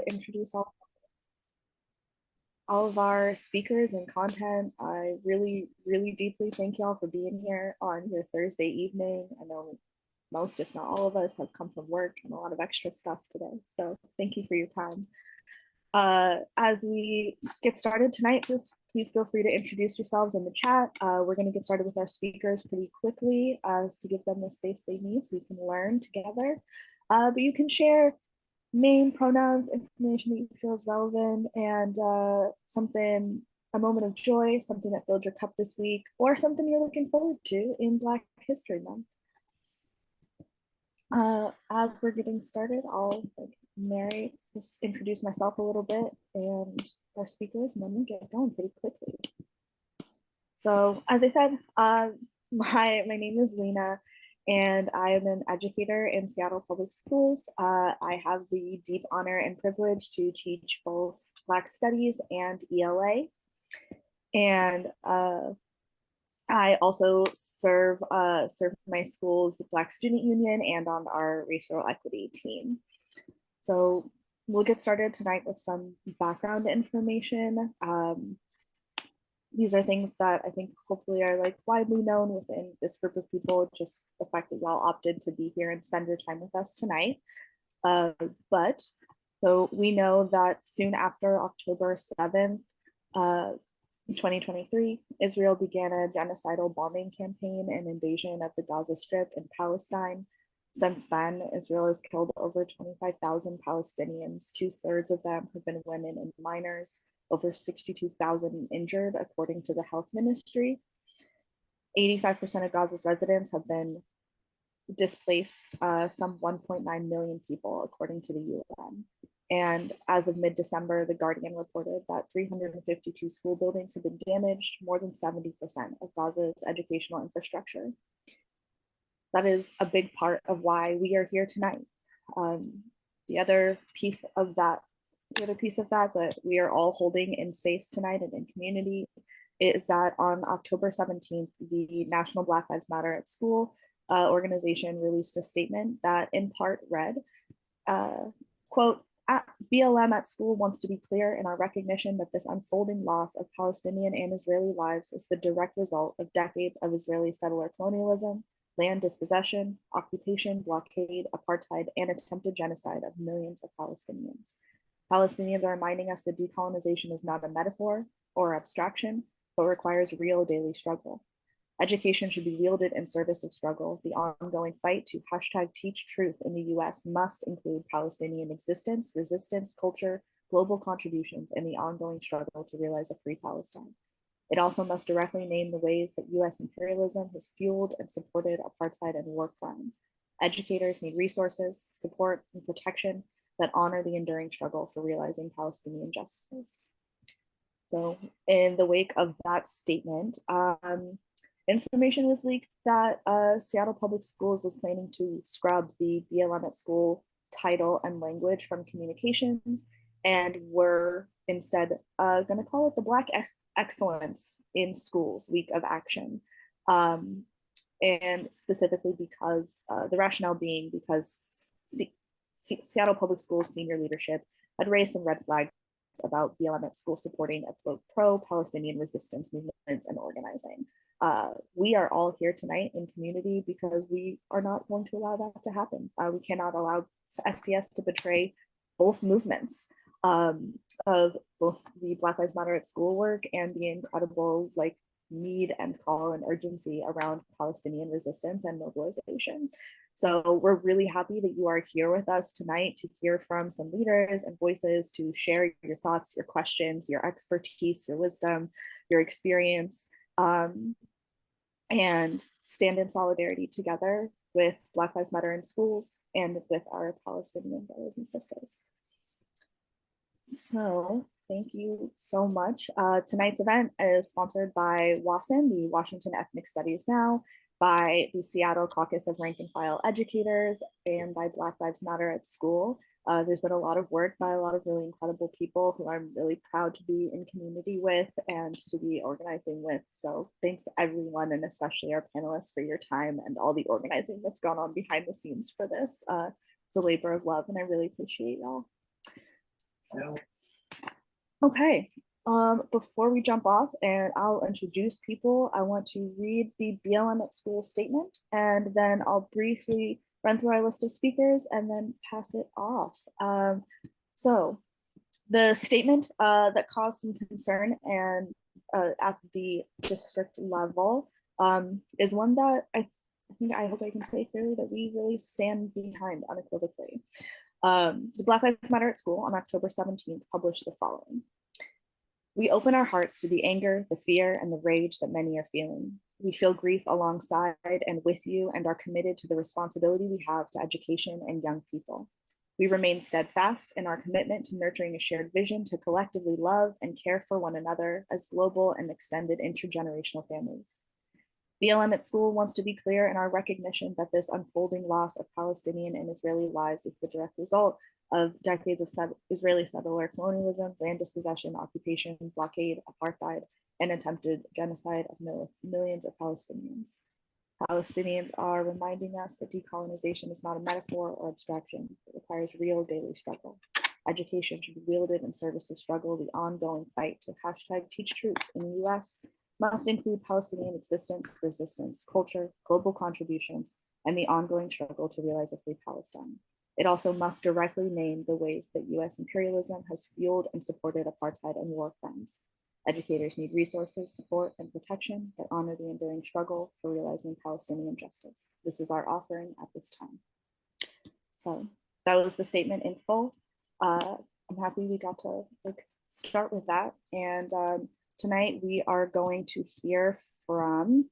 introduce all of our speakers and content. I really, really deeply thank y'all for being here on your Thursday evening. I know most, if not all of us, have come from work and a lot of extra stuff today. So thank you for your time. As we get started tonight, please feel free to introduce yourselves in the chat. We're going to get started with our speakers pretty quickly to give them the space they need so we can learn together. But you can share name, pronouns, information that you feel is relevant, and a moment of joy, something that filled your cup this week, or something you're looking forward to in Black History Month. As we're getting started, I'll just introduce myself a little bit and our speakers, and then we'll get going pretty quickly. So, as I said, my name is Lena, and I am an educator in Seattle Public Schools. I have the deep honor and privilege to teach both Black Studies and ELA. And I also serve my school's Black Student Union and on our racial equity team. So we'll get started tonight with some background information. These are things that I think hopefully are like widely known within this group of people, just the fact that y'all opted to be here and spend your time with us tonight. So we know that soon after October 7th, 2023, Israel began a genocidal bombing campaign and invasion of the Gaza Strip in Palestine. Since then, Israel has killed over 25,000 Palestinians. 2/3 of them have been women and minors. Over 62,000 injured, according to the health ministry. 85% of Gaza's residents have been displaced, some 1.9 million people, according to the UN. And as of mid-December, The Guardian reported that 352 school buildings have been damaged, more than 70% of Gaza's educational infrastructure. That is a big part of why we are here tonight. The other piece of that that we are all holding in space tonight and in community is that on October 17th, the National Black Lives Matter at School organization released a statement that in part read, quote, BLM at school wants to be clear in our recognition that this unfolding loss of Palestinian and Israeli lives is the direct result of decades of Israeli settler colonialism, land dispossession, occupation, blockade, apartheid, and attempted genocide of millions of Palestinians. Palestinians are reminding us that decolonization is not a metaphor or abstraction, but requires real daily struggle. Education should be wielded in service of struggle. The ongoing fight to #teach truth in the US must include Palestinian existence, resistance, culture, global contributions, and the ongoing struggle to realize a free Palestine. It also must directly name the ways that US imperialism has fueled and supported apartheid and war crimes. Educators need resources, support, and protection that honor the enduring struggle for realizing Palestinian justice. So in the wake of that statement, information was leaked that Seattle Public Schools was planning to scrub the BLM at School title and language from communications, and were instead going to call it the Black Excellence in Schools Week of Action. And specifically because the rationale being because Seattle Public Schools senior leadership had raised some red flags about BLM at School supporting a pro-Palestinian resistance movement and organizing. We are all here tonight in community because we are not going to allow that to happen. We cannot allow SPS to betray both movements of both the Black Lives Matter at School work and the incredible need and call and urgency around Palestinian resistance and mobilization. So we're really happy that you are here with us tonight to hear from some leaders and voices, to share your thoughts, your questions, your expertise, your wisdom, your experience, and stand in solidarity together with Black Lives Matter in schools and with our Palestinian brothers and sisters. So thank you so much. Tonight's event is sponsored by WASN, the Washington Ethnic Studies Now, by the Seattle Caucus of Rank and File Educators, and by Black Lives Matter at School. There's been a lot of work by a lot of really incredible people who I'm really proud to be in community with and to be organizing with. So thanks everyone, and especially our panelists, for your time and all the organizing that's gone on behind the scenes for this. It's a labor of love, and I really appreciate y'all. Okay. Before we jump off and I'll introduce people, I want to read the BLM at School statement, and then I'll briefly run through our list of speakers and then pass it off. So the statement that caused some concern and at the district level is one that I hope I can say clearly that we really stand behind unequivocally. The Black Lives Matter at School on October 17th published the following. We open our hearts to the anger, the fear, and the rage that many are feeling. We feel grief alongside and with you and are committed to the responsibility we have to education and young people. We remain steadfast in our commitment to nurturing a shared vision to collectively love and care for one another as global and extended intergenerational families. BLM at School wants to be clear in our recognition that this unfolding loss of Palestinian and Israeli lives is the direct result of decades of Israeli settler colonialism, land dispossession, occupation, blockade, apartheid, and attempted genocide of millions of Palestinians. Palestinians are reminding us that decolonization is not a metaphor or abstraction. It requires real daily struggle. Education should be wielded in service of struggle. The ongoing fight to #teach truth in the US must include Palestinian existence, resistance, culture, global contributions, and the ongoing struggle to realize a free Palestine. It also must directly name the ways that US imperialism has fueled and supported apartheid and war crimes. Educators need resources, support, and protection that honor the enduring struggle for realizing Palestinian justice. This is our offering at this time. So that was the statement in full. I'm happy we got to start with that. And tonight we are going to hear from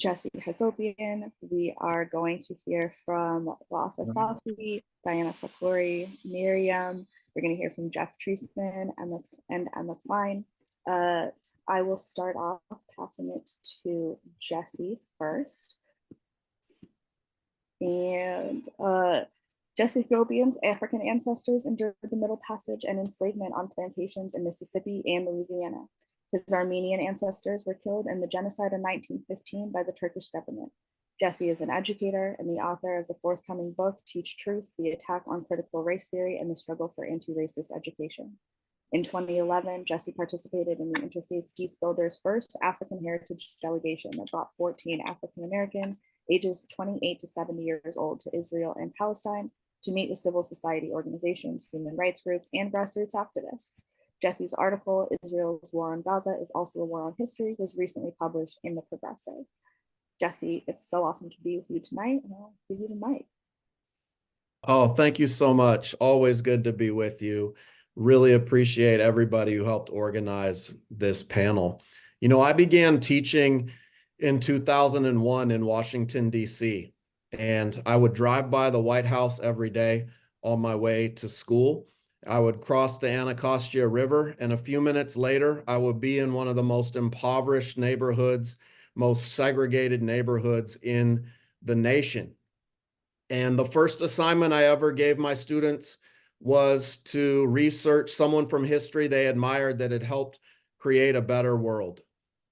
Jesse Hagopian. We are going to hear from Wafa Safi, Diana Fakori, Miriam. We're going to hear from Jeff Treisman and Emma Klein. I will start off passing it to Jesse first. And Jesse Hagopian's African ancestors endured the Middle Passage and enslavement on plantations in Mississippi and Louisiana. His Armenian ancestors were killed in the genocide in 1915 by the Turkish government. Jesse is an educator and the author of the forthcoming book, Teach Truth, The Attack on Critical Race Theory and the Struggle for Anti-Racist Education. In 2011, Jesse participated in the Interfaith Peace Builders' first African Heritage delegation that brought 14 African Americans ages 28 to 70 years old to Israel and Palestine to meet with civil society organizations, human rights groups, and grassroots activists. Jesse's article, Israel's War on Gaza is also a war on history, was recently published in The Progressive. Jesse, it's so awesome to be with you tonight, and I'll give you the mic. Oh, thank you so much. Always good to be with you. Really appreciate everybody who helped organize this panel. You know, I began teaching in 2001 in Washington, D.C., and I would drive by the White House every day on my way to school. I would cross the Anacostia River, and a few minutes later, I would be in one of the most impoverished neighborhoods, most segregated neighborhoods in the nation. And the first assignment I ever gave my students was to research someone from history they admired that had helped create a better world.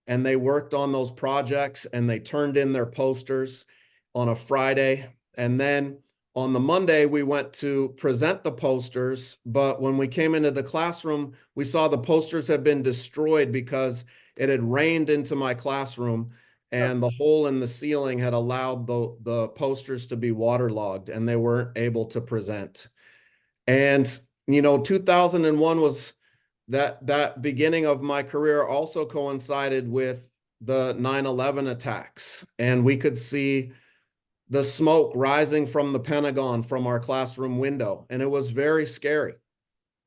And they worked on those projects and they turned in their posters on a Friday. And then on the Monday, we went to present the posters. But when we came into the classroom, we saw the posters had been destroyed because it had rained into my classroom and the hole in the ceiling had allowed the posters to be waterlogged and they weren't able to present. And, you know, 2001 was that beginning of my career also coincided with the 9/11 attacks. And we could see the smoke rising from the Pentagon from our classroom window. And it was very scary.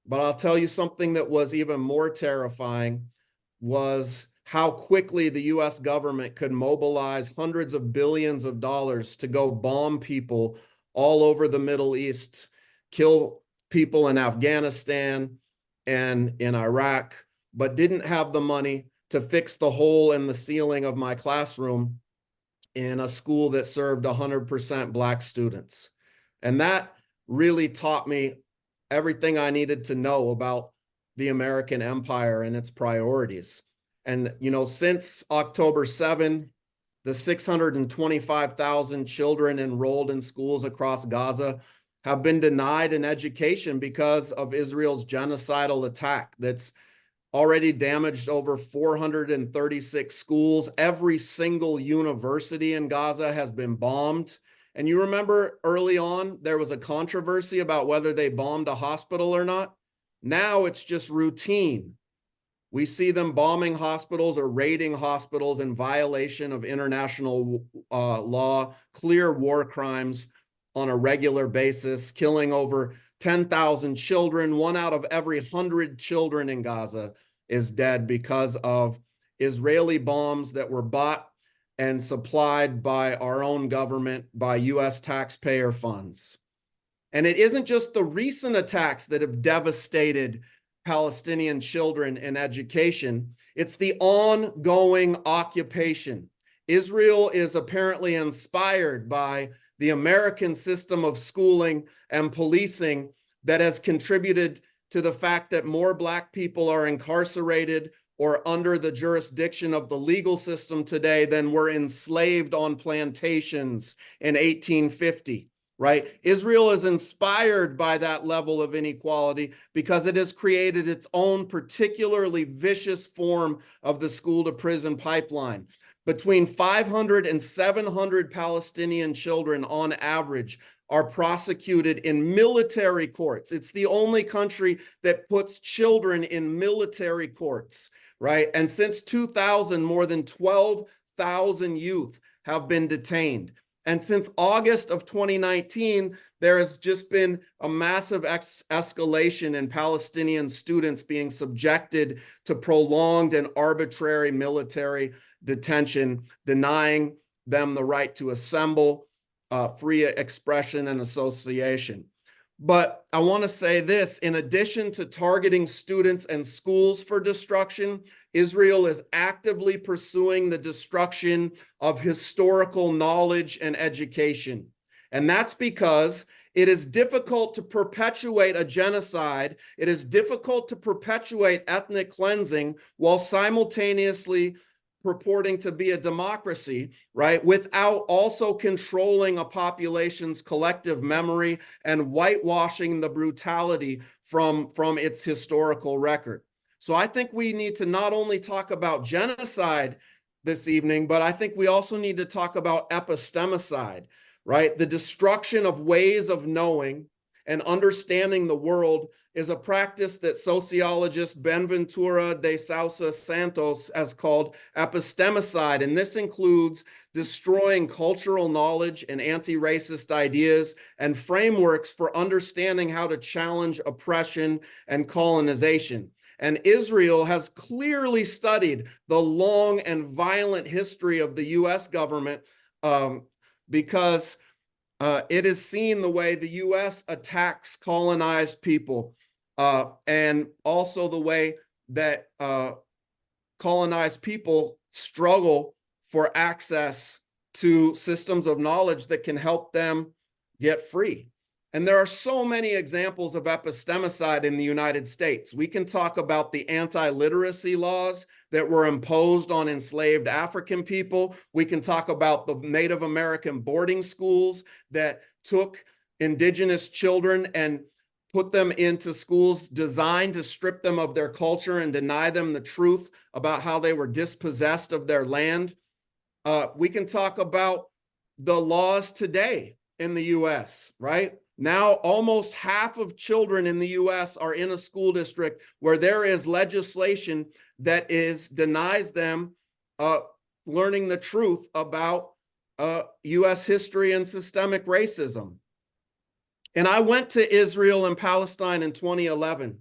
But I'll tell you something that was even more terrifying was how quickly the US government could mobilize hundreds of billions of dollars to go bomb people all over the Middle East, kill people in Afghanistan and in Iraq, but didn't have the money to fix the hole in the ceiling of my classroom in a school that served 100% Black students. And that really taught me everything I needed to know about the American empire and its priorities. And, you know, since October 7, the 625,000 children enrolled in schools across Gaza have been denied an education because of Israel's genocidal attack that's already damaged over 436 schools. Every single university in Gaza has been bombed. And you remember early on, there was a controversy about whether they bombed a hospital or not. Now it's just routine. We see them bombing hospitals or raiding hospitals in violation of international law, clear war crimes on a regular basis, killing over 10,000 children. 1 out of every 100 children in Gaza is dead because of Israeli bombs that were bought and supplied by our own government, by US taxpayer funds. And it isn't just the recent attacks that have devastated Palestinian children and education, it's the ongoing occupation. Israel is apparently inspired by the American system of schooling and policing that has contributed to the fact that more Black people are incarcerated or under the jurisdiction of the legal system today than were enslaved on plantations in 1850. Right? Israel is inspired by that level of inequality because it has created its own particularly vicious form of the school to prison pipeline. Between 500 and 700 Palestinian children on average are prosecuted in military courts. It's the only country that puts children in military courts, right? And since 2000, more than 12,000 youth have been detained. And since August of 2019, there has just been a massive escalation in Palestinian students being subjected to prolonged and arbitrary military detention, denying them the right to assemble, free expression and association. But I want to say this, in addition to targeting students and schools for destruction, Israel is actively pursuing the destruction of historical knowledge and education. And that's because it is difficult to perpetuate a genocide. It is difficult to perpetuate ethnic cleansing while simultaneously purporting to be a democracy, right, without also controlling a population's collective memory and whitewashing the brutality from its historical record. So I think we need to not only talk about genocide this evening, but I think we also need to talk about epistemicide, right? The destruction of ways of knowing and understanding the world is a practice that sociologist Benventura de Sousa Santos has called epistemicide. And this includes destroying cultural knowledge and anti-racist ideas and frameworks for understanding how to challenge oppression and colonization. And Israel has clearly studied the long and violent history of the US government because it is seen the way the US attacks colonized people and also the way that colonized people struggle for access to systems of knowledge that can help them get free. And there are so many examples of epistemicide in the United States. We can talk about the anti-literacy laws that were imposed on enslaved African people. We can talk about the Native American boarding schools that took indigenous children and put them into schools designed to strip them of their culture and deny them the truth about how they were dispossessed of their land. We can talk about the laws today in the US, right? Now, almost half of children in the US are in a school district where there is legislation that denies them learning the truth about US history and systemic racism. And I went to Israel and Palestine in 2011.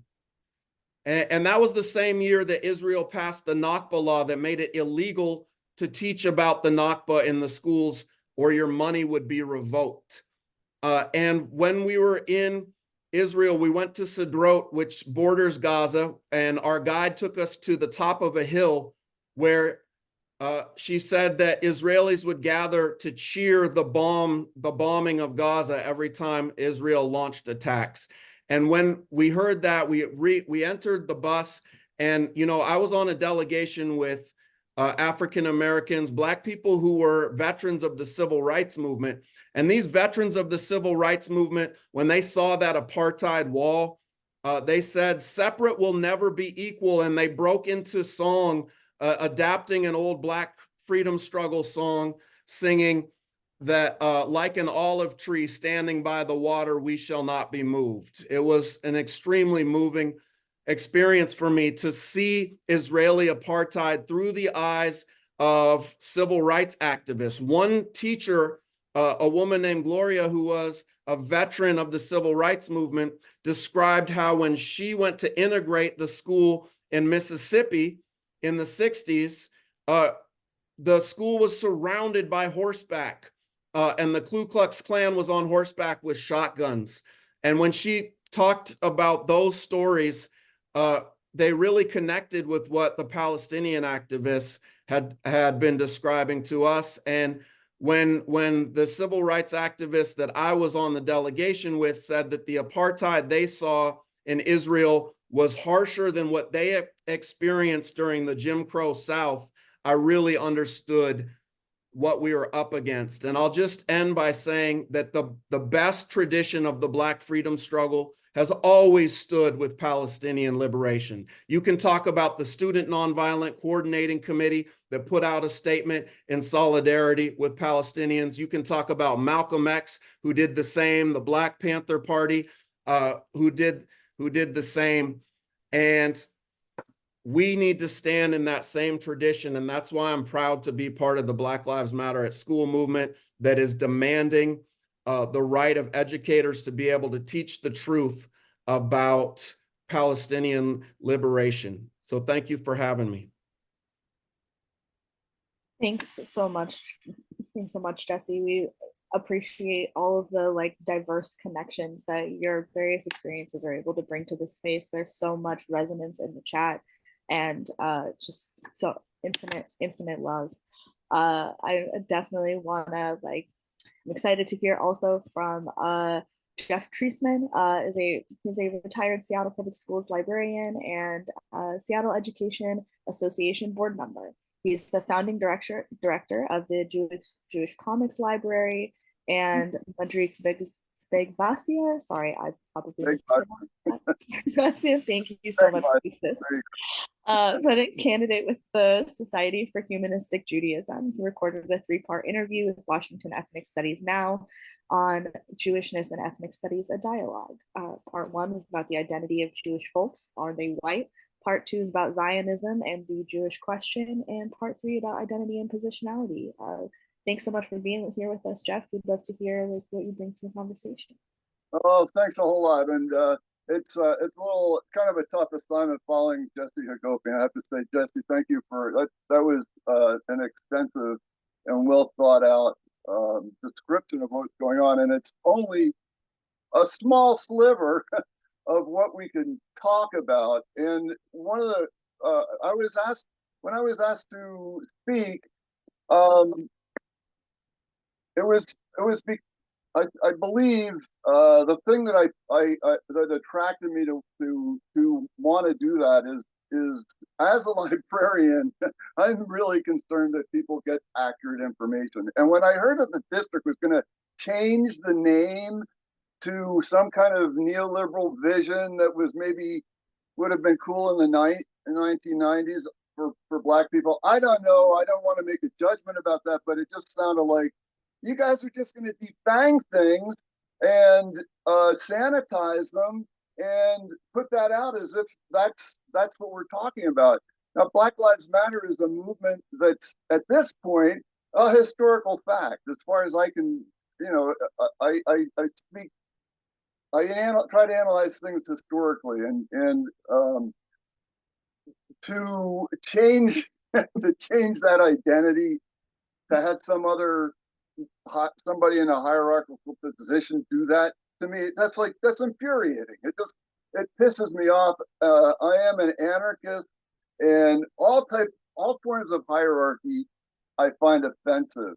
And that was the same year that Israel passed the Nakba law that made it illegal to teach about the Nakba in the schools or your money would be revoked. And when we were in Israel, we went to Sderot, which borders Gaza, and our guide took us to the top of a hill where she said that Israelis would gather to cheer the bombing of Gaza every time Israel launched attacks. And when we heard that, we entered the bus, and I was on a delegation with African Americans, Black people who were veterans of the civil rights movement. And these veterans of the civil rights movement, when they saw that apartheid wall, they said, separate will never be equal. And they broke into song, adapting an old Black freedom struggle song, singing that like an olive tree standing by the water, we shall not be moved. It was an extremely moving experience for me to see Israeli apartheid through the eyes of civil rights activists. One teacher, a woman named Gloria, who was a veteran of the civil rights movement, described how when she went to integrate the school in Mississippi in the 60s, the school was surrounded by horseback, and the Ku Klux Klan was on horseback with shotguns. And when she talked about those stories, they really connected with what the Palestinian activists had been describing to us. And when the civil rights activists that I was on the delegation with said that the apartheid they saw in Israel was harsher than what they experienced during the Jim Crow South, I really understood what we were up against. And I'll just end by saying that the best tradition of the Black freedom struggle has always stood with Palestinian liberation. You can talk about the Student Nonviolent Coordinating Committee that put out a statement in solidarity with Palestinians. You can talk about Malcolm X, who did the same, the Black Panther Party, who did the same. And we need to stand in that same tradition. And that's why I'm proud to be part of the Black Lives Matter at School movement that is demanding the right of educators to be able to teach the truth about Palestinian liberation. So thank you for having me. Thanks so much. Thanks so much, Jesse. We appreciate all of the like diverse connections that your various experiences are able to bring to the space. There's so much resonance in the chat, and just so infinite love. I definitely want to like. I'm excited to hear also from Jeff Treisman. Is a retired Seattle Public Schools librarian and Seattle Education Association board member. He's the founding director of the Jewish Comics Library, and Madrik Begvasier. Sorry, I probably mispronounced that. Thank you so much, Thesis. But a candidate with the Society for Humanistic Judaism. He recorded a 3-part interview with Washington Ethnic Studies Now on Jewishness and Ethnic Studies, a dialogue. Part 1 was about the identity of Jewish folks. Are they white? Part 2 is about Zionism and the Jewish question, and part 3 about identity and positionality. Thanks so much for being here with us, Jeff. We'd love to hear like what you bring to the conversation. Oh, thanks a whole lot. And it's a little kind of a tough assignment following Jesse Hagopian. I have to say, Jesse, thank you for that. That was an extensive and well thought out description of what's going on, and it's only a small sliver of what we can talk about. And one of the I was asked when I was asked to speak, it was I believe the thing that that attracted me to want to do that is as a librarian, I'm really concerned that people get accurate information. And when I heard that the district was going to change the name to some kind of neoliberal vision that was maybe would have been cool in the 1990s for Black people, I don't know. I don't want to make a judgment about that, but it just sounded like you guys are just going to defang things and sanitize them and put that out as if that's what we're talking about. Now, Black Lives Matter is a movement that's at this point a historical fact. As far as I can, I speak. Try to analyze things historically, and to change that identity, to have somebody in a hierarchical position do that, to me that's infuriating. It pisses me off. I am an anarchist, and all forms of hierarchy I find offensive.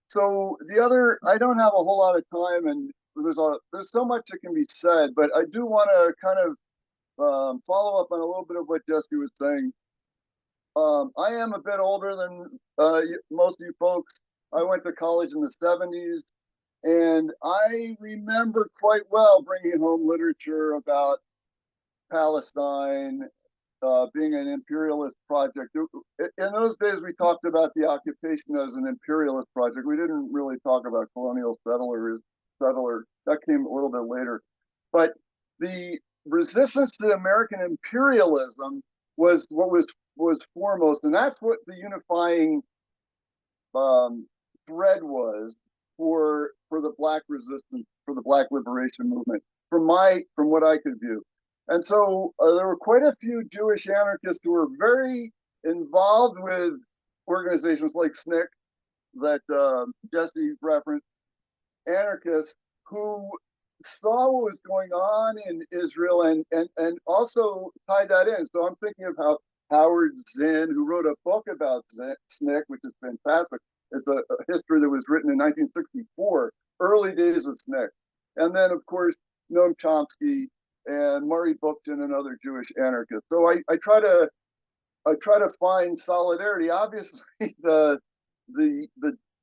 So I don't have a whole lot of time, and there's so much that can be said, but I do want to kind of follow up on a little bit of what Jesse was saying. I am a bit older than most of you folks. I went to college in the 70s, and I remember quite well bringing home literature about Palestine being an imperialist project. In those days, we talked about the occupation as an imperialist project. We didn't really talk about colonial settler. That came a little bit later. But the resistance to American imperialism was what was foremost, and that's what the unifying thread was for the Black resistance, for the Black liberation movement, from what I could view. And so there were quite a few Jewish anarchists who were very involved with organizations like SNCC that Jesse referenced, anarchists who saw what was going on in Israel and also tied that in. So I'm thinking of how Howard Zinn, who wrote a book about SNCC, which is fantastic. It's a history that was written in 1964, early days of SNCC. And then, of course, Noam Chomsky and Murray Bookchin and other Jewish anarchists. So I try to find solidarity. Obviously, the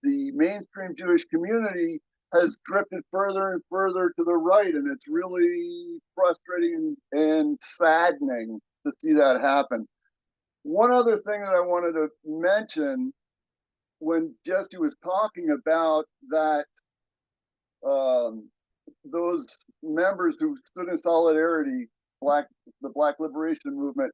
mainstream Jewish community has drifted further and further to the right, and it's really frustrating and saddening to see that happen. One other thing that I wanted to mention when Jesse was talking about that, those members who stood in solidarity, the Black Liberation Movement,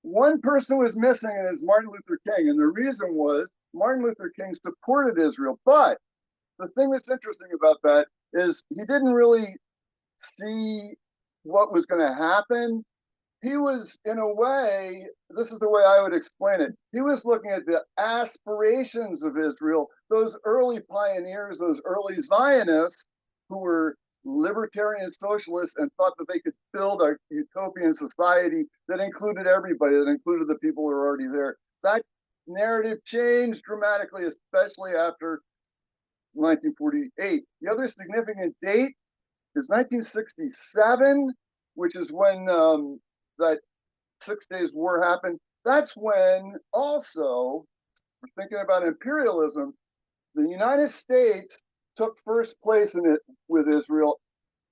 one person was missing, and it's Martin Luther King. And the reason was Martin Luther King supported Israel. But the thing that's interesting about that is he didn't really see what was going to happen. He was, in a way, this is the way I would explain it. He was looking at the aspirations of Israel, those early pioneers, those early Zionists who were libertarian socialists and thought that they could build a utopian society that included everybody, that included the people who were already there. That narrative changed dramatically, especially after 1948. The other significant date is 1967, which is when that 6 Days War happened. That's when also, we're thinking about imperialism, the United States took first place in it with Israel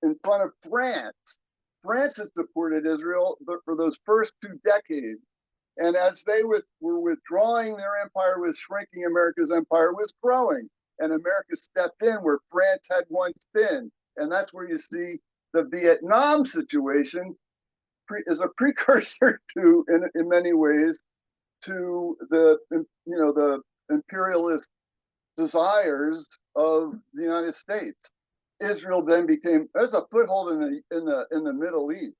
in front of France. France had supported Israel for those first 2 decades. And as they were withdrawing, their empire was shrinking, America's empire was growing. And America stepped in where France had once been. And that's where you see the Vietnam situation is a precursor to, in many ways, to the imperialist desires of the United States. Israel then there's a foothold in the Middle East,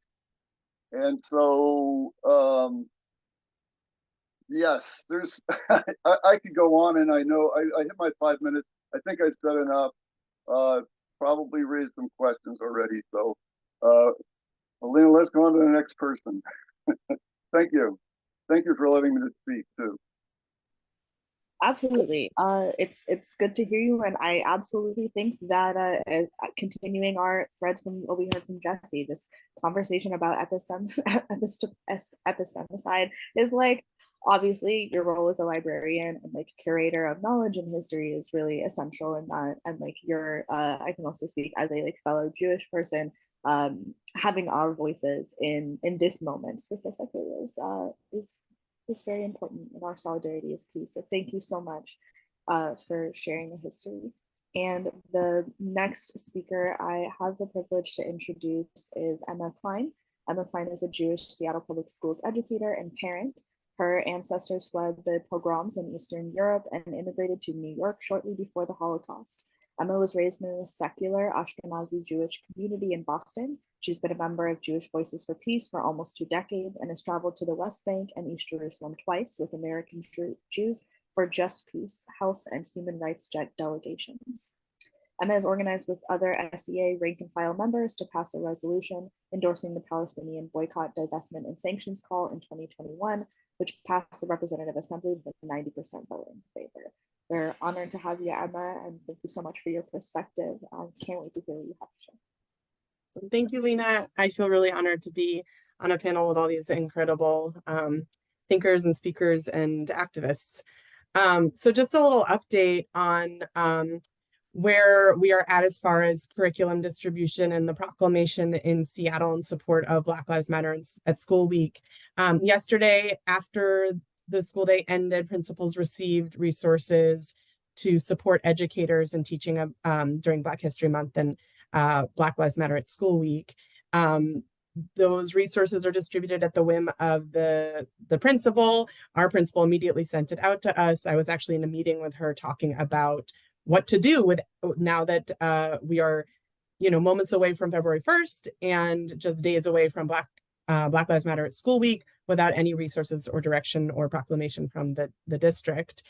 and so yes, there's I could go on, and I know I hit my 5 minutes. I think I said enough. Probably raised some questions already. So, Alina, let's go on to the next person. Thank you. Thank you for letting me to speak too. Absolutely. It's good to hear you, and I absolutely think that continuing our threads from what we heard from Jesse, this conversation about epistemicide is like, obviously your role as a librarian and like curator of knowledge and history is really essential in that, and like I can also speak as a like fellow Jewish person. Having our voices in this moment specifically is very important, and our solidarity is key. So thank you so much for sharing the history. And the next speaker I have the privilege to introduce is Emma Klein. Emma Klein is a Jewish Seattle Public Schools educator and parent. Her ancestors fled the pogroms in Eastern Europe and immigrated to New York shortly before the Holocaust. Emma was raised in a secular Ashkenazi Jewish community in Boston. She's been a member of Jewish Voices for Peace for almost 2 decades and has traveled to the West Bank and East Jerusalem twice with American Jews for Just Peace, health, and human rights delegations. Emma is organized with other SEA rank and file members to pass a resolution endorsing the Palestinian boycott, divestment, and sanctions call in 2021, which passed the Representative Assembly with a 90% vote in favor. We're honored to have you, Emma, and thank you so much for your perspective. Can't wait to hear what you have to share. Thank you, Lena. I feel really honored to be on a panel with all these incredible thinkers and speakers and activists. So just a little update on where we are at as far as curriculum distribution and the proclamation in Seattle in support of Black Lives Matter at School Week. Yesterday, after the school day ended, principals received resources to support educators in teaching during Black History Month and Black Lives Matter at School Week. Those resources are distributed at the whim of the principal. Our principal immediately sent it out to us. I was actually in a meeting with her talking about what to do with now that we are, moments away from February 1st and just days away from Black Lives Matter at School Week without any resources or direction or proclamation from the district.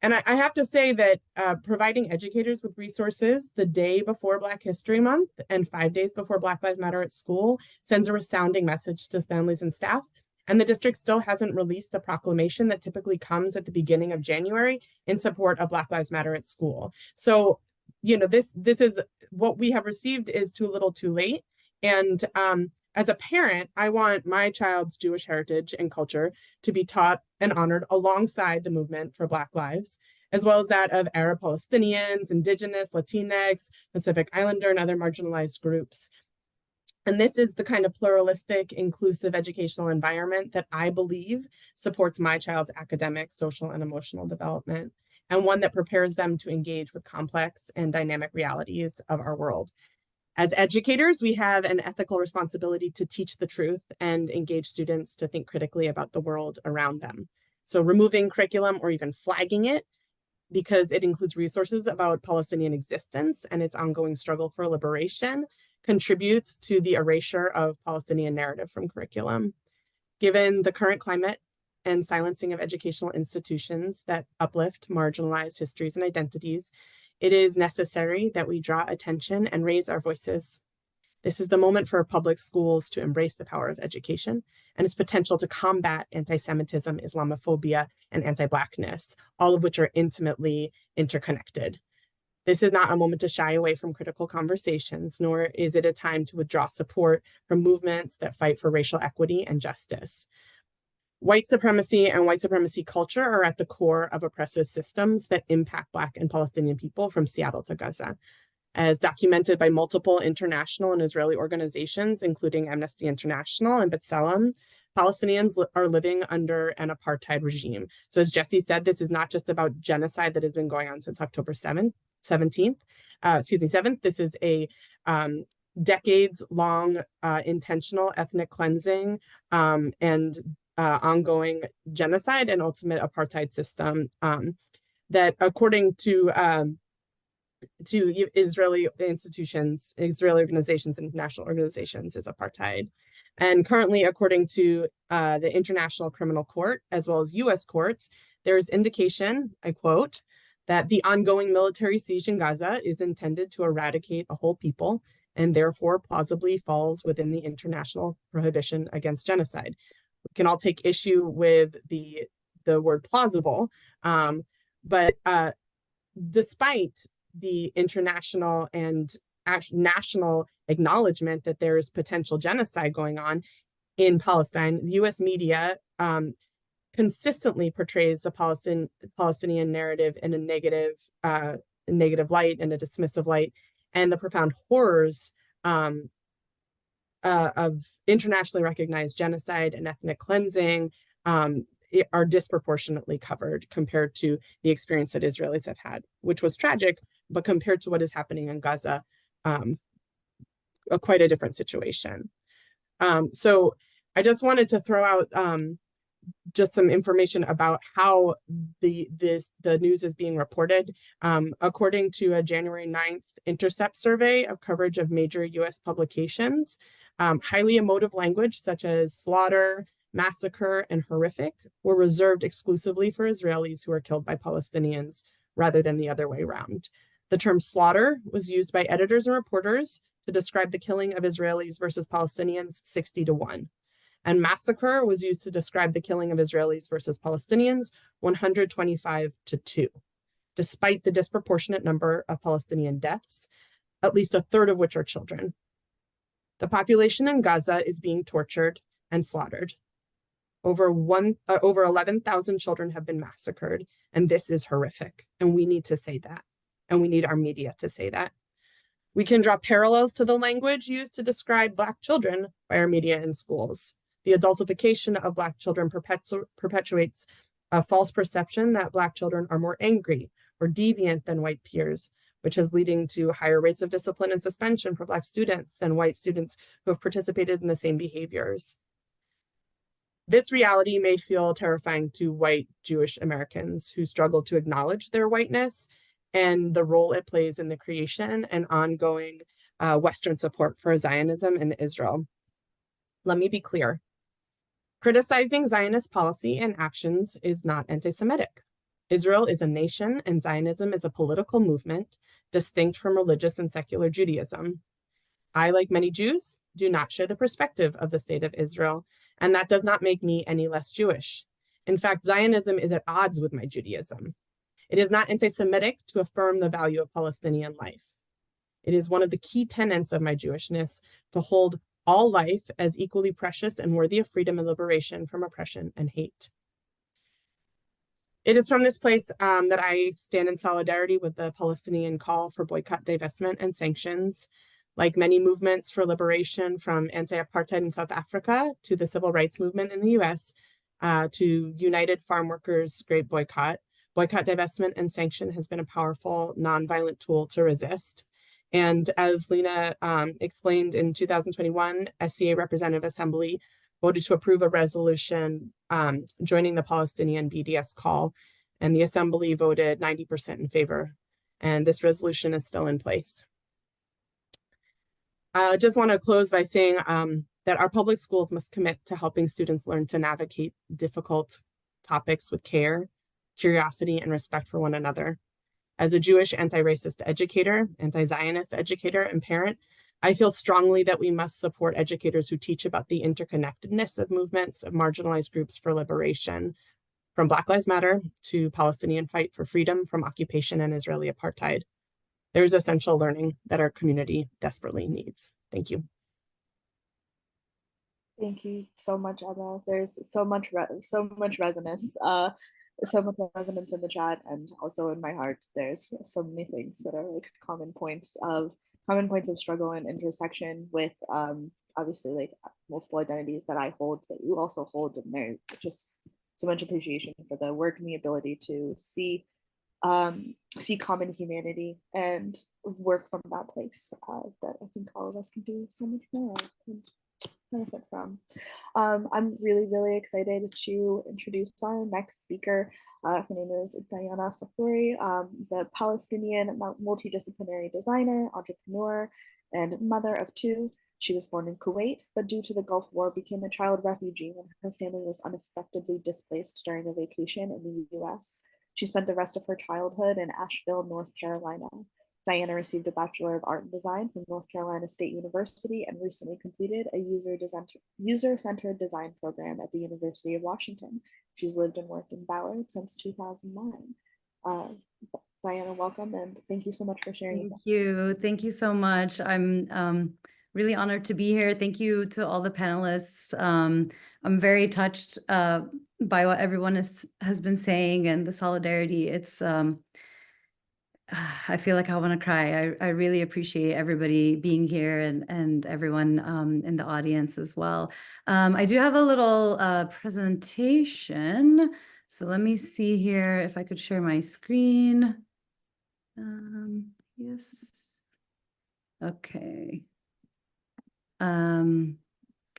And I have to say that providing educators with resources the day before Black History Month and 5 days before Black Lives Matter at School sends a resounding message to families and staff. And the district still hasn't released the proclamation that typically comes at the beginning of January in support of Black Lives Matter at School. So, this is what we have received is too little too late. And as a parent, I want my child's Jewish heritage and culture to be taught and honored alongside the movement for Black lives, as well as that of Arab Palestinians, Indigenous, Latinx, Pacific Islander, and other marginalized groups. And this is the kind of pluralistic, inclusive educational environment that I believe supports my child's academic, social, and emotional development, and one that prepares them to engage with complex and dynamic realities of our world. As educators, we have an ethical responsibility to teach the truth and engage students to think critically about the world around them. So removing curriculum or even flagging it because it includes resources about Palestinian existence and its ongoing struggle for liberation contributes to the erasure of Palestinian narrative from curriculum. Given the current climate and silencing of educational institutions that uplift marginalized histories and identities, it is necessary that we draw attention and raise our voices. This is the moment for public schools to embrace the power of education and its potential to combat anti-Semitism, Islamophobia, and anti-Blackness, all of which are intimately interconnected. This is not a moment to shy away from critical conversations, nor is it a time to withdraw support from movements that fight for racial equity and justice. White supremacy and white supremacy culture are at the core of oppressive systems that impact Black and Palestinian people from Seattle to Gaza. As documented by multiple international and Israeli organizations, including Amnesty International and B'Tselem, Palestinians are living under an apartheid regime. So as Jesse said, this is not just about genocide that has been going on since October 7th. This is a decades-long intentional ethnic cleansing and ongoing genocide and ultimate apartheid system that, according to Israeli institutions, Israeli organizations, and international organizations, is apartheid. And currently, according to the International Criminal Court, as well as US courts, there is indication, I quote, that the ongoing military siege in Gaza is intended to eradicate a whole people and therefore plausibly falls within the international prohibition against genocide. We can all take issue with the word plausible, but despite the international and national acknowledgement that there is potential genocide going on in Palestine, the US media consistently portrays the Palestinian narrative in a negative light and a dismissive light, and the profound horrors of internationally recognized genocide and ethnic cleansing are disproportionately covered compared to the experience that Israelis have had, which was tragic, but compared to what is happening in Gaza, quite a different situation. So I just wanted to throw out just some information about how the news is being reported. According to a January 9th Intercept survey of coverage of major US publications, highly emotive language such as slaughter, massacre, and horrific were reserved exclusively for Israelis who were killed by Palestinians rather than the other way around. The term slaughter was used by editors and reporters to describe the killing of Israelis versus Palestinians 60-1. And massacre was used to describe the killing of Israelis versus Palestinians 125-2. Despite the disproportionate number of Palestinian deaths, at least a third of which are children. The population in Gaza is being tortured and slaughtered. Over 11,000 children have been massacred, and this is horrific. And we need to say that, and we need our media to say that. We can draw parallels to the language used to describe Black children by our media in schools. The adultification of Black children perpetuates a false perception that Black children are more angry or deviant than white peers, which is leading to higher rates of discipline and suspension for Black students than white students who have participated in the same behaviors. This reality may feel terrifying to white Jewish Americans who struggle to acknowledge their whiteness and the role it plays in the creation and ongoing Western support for Zionism in Israel. Let me be clear. Criticizing Zionist policy and actions is not anti-Semitic. Israel is a nation and Zionism is a political movement distinct from religious and secular Judaism. I, like many Jews, do not share the perspective of the state of Israel, and that does not make me any less Jewish. In fact, Zionism is at odds with my Judaism. It is not anti-Semitic to affirm the value of Palestinian life. It is one of the key tenets of my Jewishness to hold all life as equally precious and worthy of freedom and liberation from oppression and hate. It is from this place that I stand in solidarity with the Palestinian call for boycott, divestment, and sanctions. Like many movements for liberation from anti-apartheid in South Africa to the civil rights movement in the US to United Farm Workers' Great Boycott, boycott, divestment, and sanction has been a powerful nonviolent tool to resist. And as Lena explained in 2021, SCA Representative Assembly voted to approve a resolution joining the Palestinian BDS call, and the Assembly voted 90% in favor. And this resolution is still in place. I just want to close by saying that our public schools must commit to helping students learn to navigate difficult topics with care, curiosity, and respect for one another. As a Jewish anti-racist educator, anti-Zionist educator, and parent, I feel strongly that we must support educators who teach about the interconnectedness of movements of marginalized groups for liberation, from Black Lives Matter to Palestinian fight for freedom from occupation and Israeli apartheid. There is essential learning that our community desperately needs. Thank you. Thank you so much, Emma. There's so much resonance, so much resonance in the chat, and also in my heart. There's so many things that are like common points of struggle and intersection with obviously like multiple identities that I hold, that you also hold, and there's just so much appreciation for the work and the ability to see common humanity and work from that place that I think all of us can do so much more of and benefit from. I'm really excited to introduce our next speaker. Her name is Diana Fafouri. She's a Palestinian multidisciplinary designer, entrepreneur, and mother of two. She was born in Kuwait, but due to the Gulf War, became a child refugee when her family was unexpectedly displaced during a vacation in the US. She spent the rest of her childhood in Asheville, North Carolina. Diana received a Bachelor of Art and Design from North Carolina State University and recently completed a user-centered design program at the University of Washington. She's lived and worked in Ballard since 2009. Diana, welcome, and thank you so much for sharing. Thank you so much. I'm really honored to be here. Thank you to all the panelists. I'm very touched by what everyone has been saying and the solidarity. It's I feel like I want to cry. I really appreciate everybody being here and everyone in the audience as well. I do have a little presentation. So let me see here if I could share my screen. Yes. Okay. Can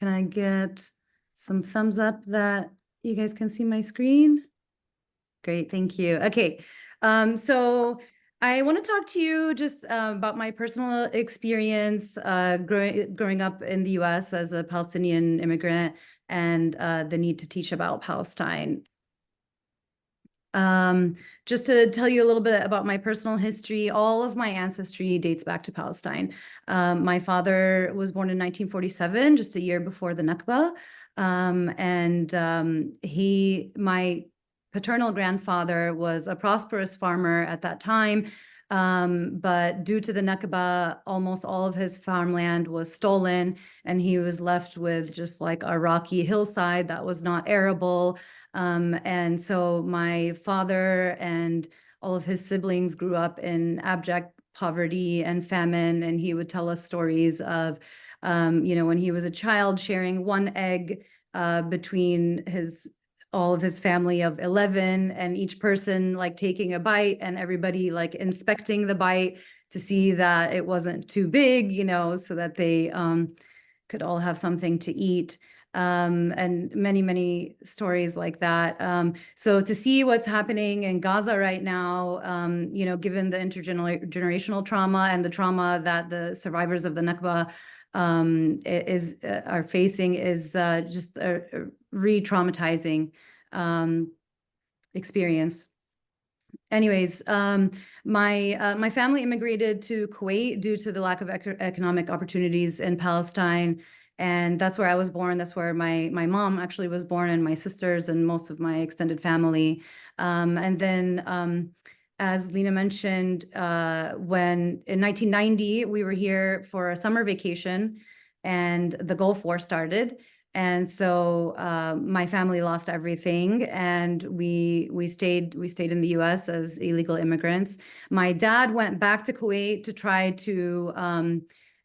I get some thumbs up that you guys can see my screen? Great, thank you. Okay, so I want to talk to you just about my personal experience growing up in the US as a Palestinian immigrant and the need to teach about Palestine. Just to tell you a little bit about my personal history, all of my ancestry dates back to Palestine. My father was born in 1947, just a year before the Nakba. My paternal grandfather was a prosperous farmer at that time, But due to the Nakba, almost all of his farmland was stolen, and he was left with just like a rocky hillside that was not arable. And so my father and all of his siblings grew up in abject poverty and famine, and he would tell us stories of, when he was a child, sharing one egg between all of his family of 11, and each person like taking a bite and everybody like inspecting the bite to see that it wasn't too big, so that they could all have something to eat. And many, many stories like that. So to see what's happening in Gaza right now, given the intergenerational trauma and the trauma that the survivors of the Nakba are facing is just a re-traumatizing experience. Anyways, my family immigrated to Kuwait due to the lack of economic opportunities in Palestine, and that's where I was born. That's where my mom actually was born, and my sisters and most of my extended family. And then, as Lena mentioned, when in 1990 we were here for a summer vacation, and the Gulf War started. And so my family lost everything, and we stayed in the U.S. as illegal immigrants. My dad went back to Kuwait to try to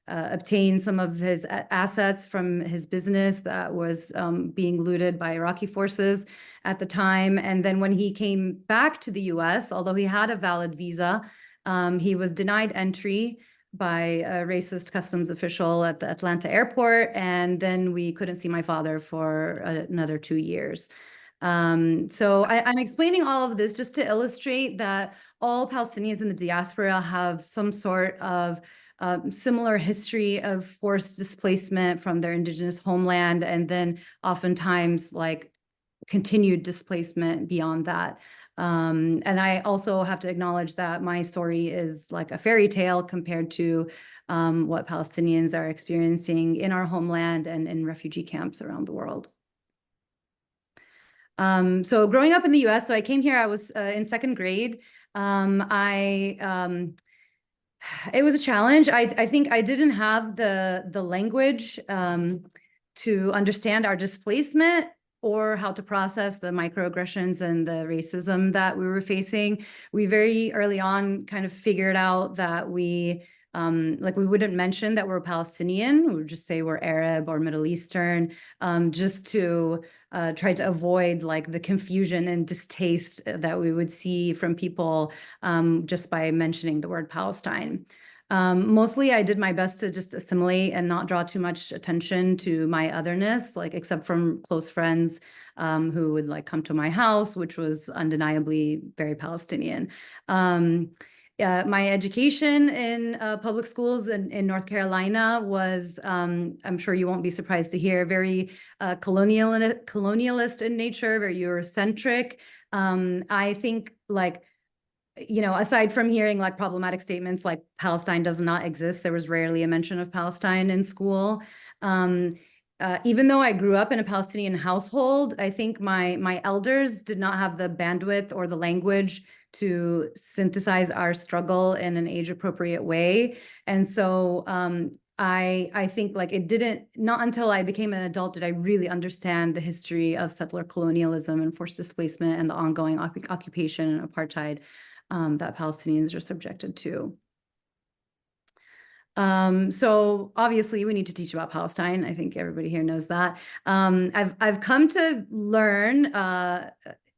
obtain some of his assets from his business that was being looted by Iraqi forces at the time. And then when he came back to the U.S., although he had a valid visa, he was denied entry by a racist customs official at the Atlanta airport. And then we couldn't see my father for another 2 years. So I'm explaining all of this just to illustrate that all Palestinians in the diaspora have some sort of similar history of forced displacement from their indigenous homeland, and then oftentimes like continued displacement beyond that. And I also have to acknowledge that my story is like a fairy tale compared to what Palestinians are experiencing in our homeland and in refugee camps around the world. So growing up in the US, so I came here, I was in second grade. It was a challenge. I think I didn't have the language to understand our displacement or how to process the microaggressions and the racism that we were facing. We very early on kind of figured out that we wouldn't mention that we're Palestinian. We would just say we're Arab or Middle Eastern, just to try to avoid like the confusion and distaste that we would see from people just by mentioning the word Palestine. Mostly I did my best to just assimilate and not draw too much attention to my otherness, like except from close friends who would like come to my house, which was undeniably very Palestinian. My education in public schools in North Carolina was, I'm sure you won't be surprised to hear, very colonialist in nature, very Eurocentric. I think like, aside from hearing like problematic statements like Palestine does not exist, there was rarely a mention of Palestine in school. Even though I grew up in a Palestinian household, I think my elders did not have the bandwidth or the language to synthesize our struggle in an age-appropriate way. And so I think like not until I became an adult did I really understand the history of settler colonialism and forced displacement and the ongoing occupation and apartheid that Palestinians are subjected to. So obviously we need to teach about Palestine. I think everybody here knows that. I've come to learn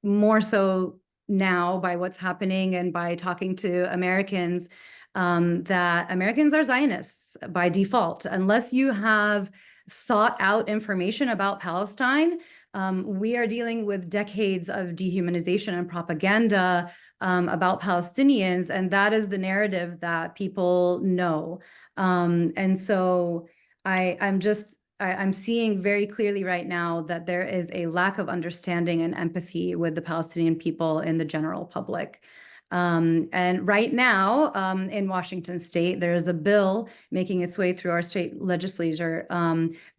more so now by what's happening and by talking to Americans that Americans are Zionists by default. Unless you have sought out information about Palestine, we are dealing with decades of dehumanization and propaganda about Palestinians, and that is the narrative that people know. And so I'm seeing very clearly right now that there is a lack of understanding and empathy with the Palestinian people in the general public. And right now in Washington state, there is a bill making its way through our state legislature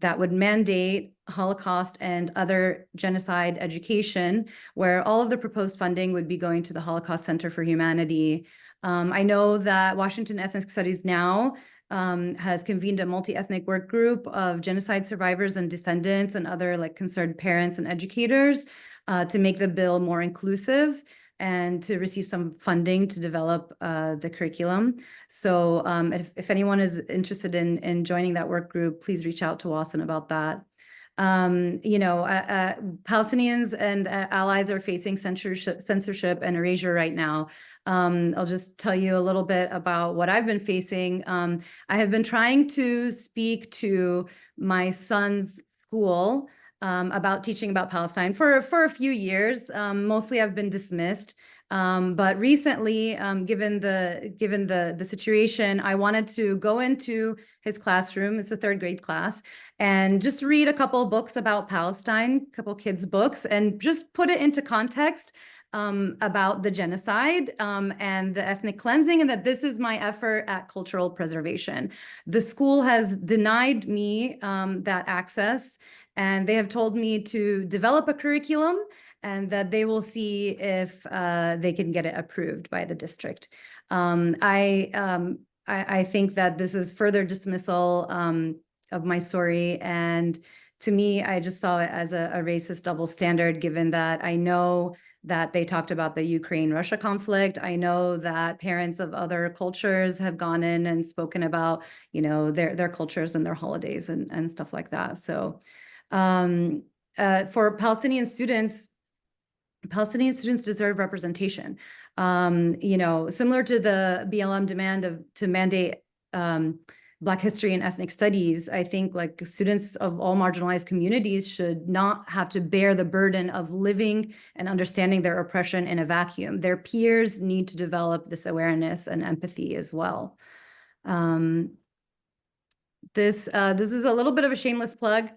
that would mandate Holocaust and other genocide education, where all of the proposed funding would be going to the Holocaust Center for Humanity. I know that Washington Ethnic Studies Now has convened a multi-ethnic work group of genocide survivors and descendants and other like concerned parents and educators to make the bill more inclusive and to receive some funding to develop the curriculum. So if anyone is interested in joining that work group, please reach out to Wasson about that. Palestinians and allies are facing censorship and erasure right now. I'll just tell you a little bit about what I've been facing. I have been trying to speak to my son's school about teaching about Palestine for a few years. Mostly I've been dismissed. But recently, given the situation, I wanted to go into his classroom. It's a third grade class, and just read a couple of books about Palestine, a couple kids' books, and just put it into context about the genocide and the ethnic cleansing, and that this is my effort at cultural preservation. The school has denied me that access, and they have told me to develop a curriculum and that they will see if they can get it approved by the district. I think that this is further dismissal of my story, and to me, I just saw it as a racist double standard, given that I know that they talked about the Ukraine-Russia conflict. I know that parents of other cultures have gone in and spoken about, their cultures and their holidays and stuff like that. So for Palestinian students deserve representation. Similar to the BLM demand to mandate Black history and ethnic studies, I think like students of all marginalized communities should not have to bear the burden of living and understanding their oppression in a vacuum. Their peers need to develop this awareness and empathy as well. This is a little bit of a shameless plug,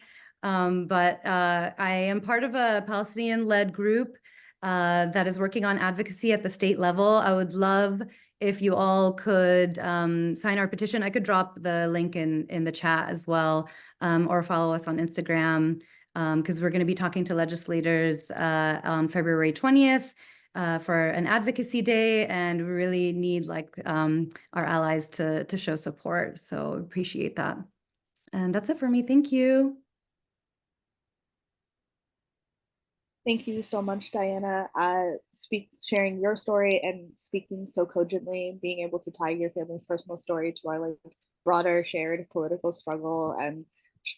but I am part of a Palestinian-led group that is working on advocacy at the state level. I would love if you all could sign our petition. I could drop the link in the chat as well, or follow us on Instagram, because we're going to be talking to legislators on February 20th for an advocacy day, and we really need our allies to show support. So appreciate that. And that's it for me. Thank you. Thank you so much, Diana. Sharing your story and speaking so cogently, being able to tie your family's personal story to our broader shared political struggle and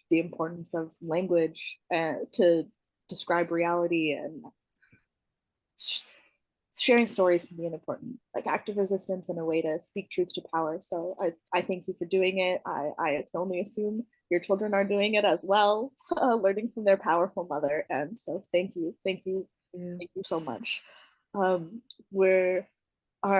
the importance of language to describe reality, and sharing stories can be an important act of resistance and a way to speak truth to power. So I thank you for doing it. I can only assume your children are doing it as well, learning from their powerful mother. And so thank you so much. Our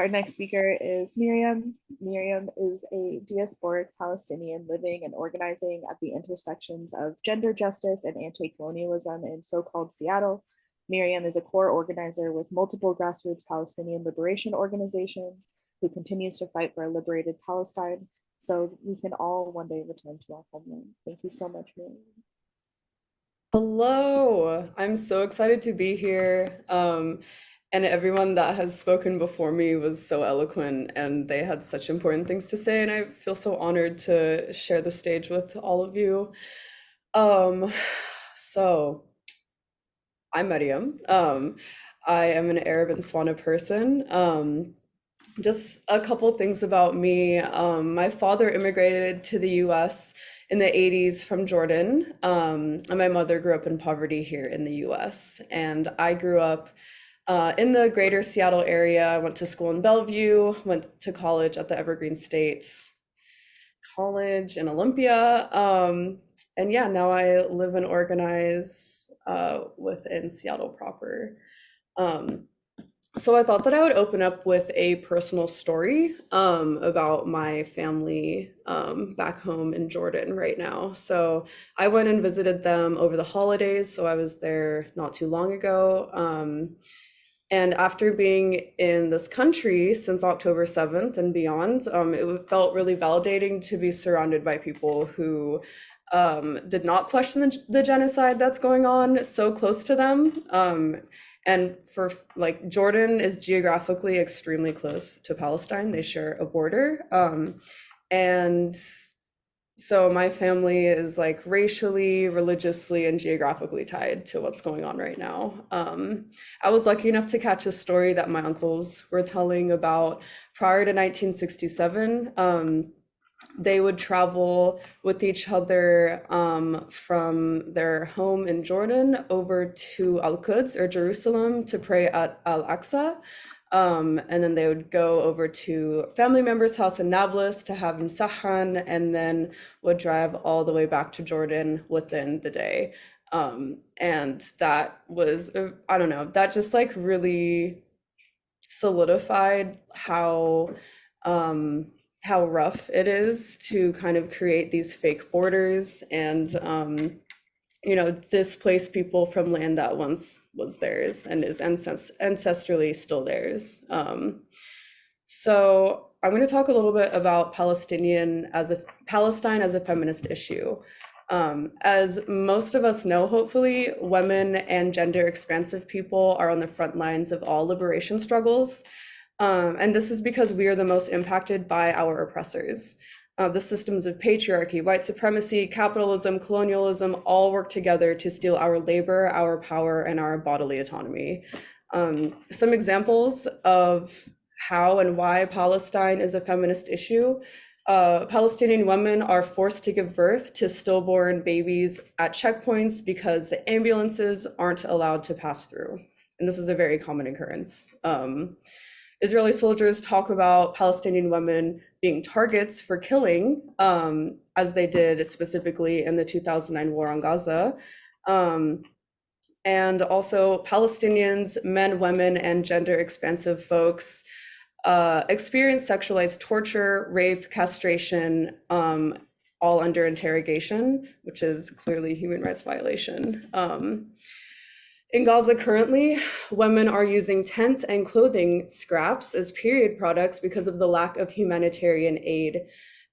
next speaker is Miriam. Miriam is a diasporic Palestinian living and organizing at the intersections of gender justice and anti-colonialism in so-called Seattle. Miriam is a core organizer with multiple grassroots Palestinian liberation organizations who continues to fight for a liberated Palestine so we can all one day return to our homeland. Thank you so much, Miriam. Hello, I'm so excited to be here. And everyone that has spoken before me was so eloquent and they had such important things to say, and I feel so honored to share the stage with all of you. So I'm Mariam. I am an Arab and Swana person. Just a couple things about me. My father immigrated to the US in the 80s from Jordan, and my mother grew up in poverty here in the US. And I grew up in the greater Seattle area. I went to school in Bellevue, went to college at the Evergreen State College in Olympia. And yeah, now I live and organize within Seattle proper. So I thought that I would open up with a personal story about my family back home in Jordan right now. So I went and visited them over the holidays. So I was there not too long ago. And after being in this country since October 7th and beyond, it felt really validating to be surrounded by people who did not question the genocide that's going on so close to them. And for like Jordan is geographically extremely close to Palestine. They share a border. And so my family is like racially, religiously, and geographically tied to what's going on right now. I was lucky enough to catch a story that my uncles were telling about prior to 1967. They would travel with each other from their home in Jordan over to Al-Quds or Jerusalem to pray at Al-Aqsa. And then they would go over to family member's house in Nablus to have Imsahan, and then would drive all the way back to Jordan within the day. And that was, I don't know, that just like really solidified how rough it is to kind of create these fake borders and displace people from land that once was theirs and is ancestrally still theirs. So I'm going to talk a little bit about Palestine as a feminist issue. As most of us know, hopefully, women and gender expansive people are on the front lines of all liberation struggles. And this is because we are the most impacted by our oppressors. The systems of patriarchy, white supremacy, capitalism, colonialism all work together to steal our labor, our power, and our bodily autonomy. Some examples of how and why Palestine is a feminist issue. Palestinian women are forced to give birth to stillborn babies at checkpoints because the ambulances aren't allowed to pass through. And this is a very common occurrence. Israeli soldiers talk about Palestinian women being targets for killing, as they did specifically in the 2009 war on Gaza. And also Palestinians, men, women, and gender expansive folks experience sexualized torture, rape, castration, all under interrogation, which is clearly a human rights violation. In Gaza currently, women are using tent and clothing scraps as period products because of the lack of humanitarian aid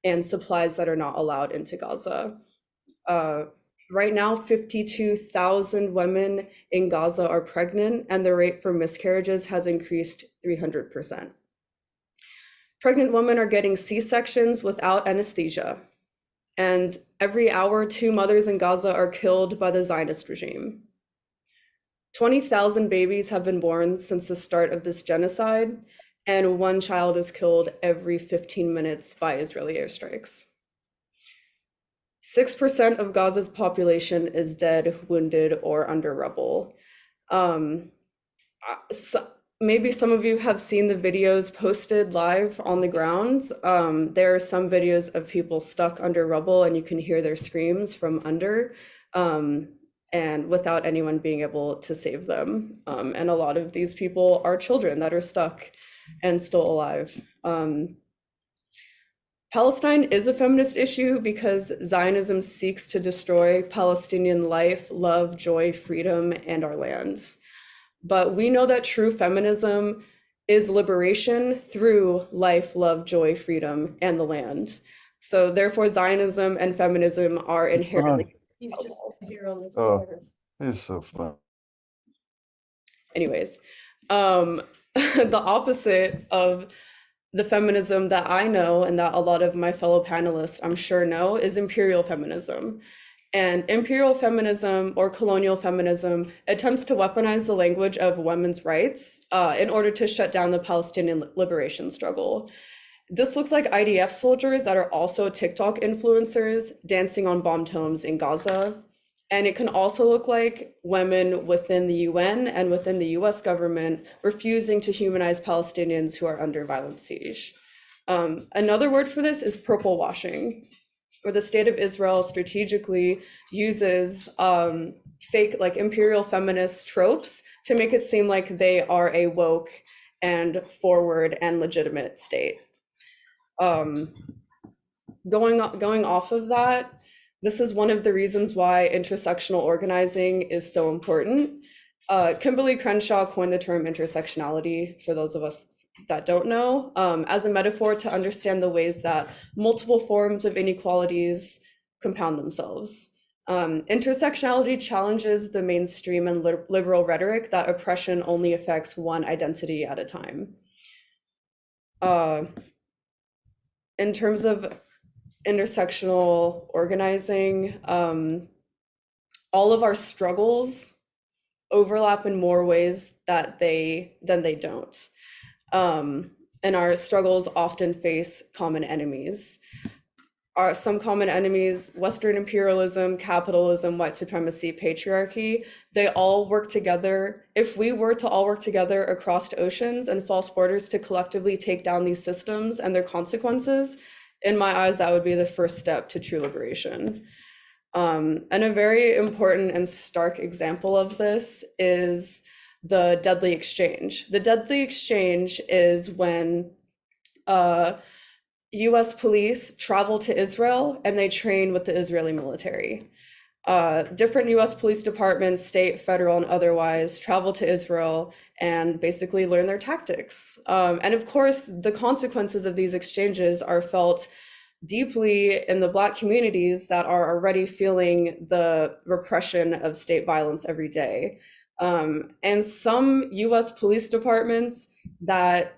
and supplies that are not allowed into Gaza. Right now, 52,000 women in Gaza are pregnant, and the rate for miscarriages has increased 300%. Pregnant women are getting C-sections without anesthesia. And every hour, 2 mothers in Gaza are killed by the Zionist regime. 20,000 babies have been born since the start of this genocide, and 1 child is killed every 15 minutes by Israeli airstrikes. 6% of Gaza's population is dead, wounded, or under rubble. Maybe some of you have seen the videos posted live on the ground. There are some videos of people stuck under rubble, and you can hear their screams from under. And without anyone being able to save them. And a lot of these people are children that are stuck and still alive. Palestine is a feminist issue because Zionism seeks to destroy Palestinian life, love, joy, freedom, and our lands. But we know that true feminism is liberation through life, love, joy, freedom, and the land. So therefore, Zionism and feminism are inherently He's just here on this. Oh. It's so fun. Anyways, the opposite of the feminism that I know and that a lot of my fellow panelists I'm sure know is imperial feminism. And imperial feminism or colonial feminism attempts to weaponize the language of women's rights in order to shut down the Palestinian liberation struggle. This looks like IDF soldiers that are also TikTok influencers dancing on bombed homes in Gaza. And it can also look like women within the UN and within the US government refusing to humanize Palestinians who are under violent siege. Another word for this is purple washing, where the state of Israel strategically uses fake like imperial feminist tropes to make it seem like they are a woke and forward and legitimate state. Going off of that, this is one of the reasons why intersectional organizing is so important. Kimberly Crenshaw coined the term intersectionality, for those of us that don't know, as a metaphor to understand the ways that multiple forms of inequalities compound themselves. Intersectionality challenges the mainstream and liberal rhetoric that oppression only affects one identity at a time. In terms of intersectional organizing, all of our struggles overlap in more ways than they don't. And our struggles often face common enemies. Some common enemies: Western imperialism, capitalism, white supremacy, patriarchy. They all work together. If we were to all work together across oceans and false borders to collectively take down these systems and their consequences, in my eyes, that would be the first step to true liberation. And a very important and stark example of this is the deadly exchange. The deadly exchange is when US police travel to Israel and they train with the Israeli military. Different US police departments, state, federal, and otherwise, travel to Israel and basically learn their tactics. And of course, the consequences of these exchanges are felt deeply in the Black communities that are already feeling the repression of state violence every day. And some US police departments that,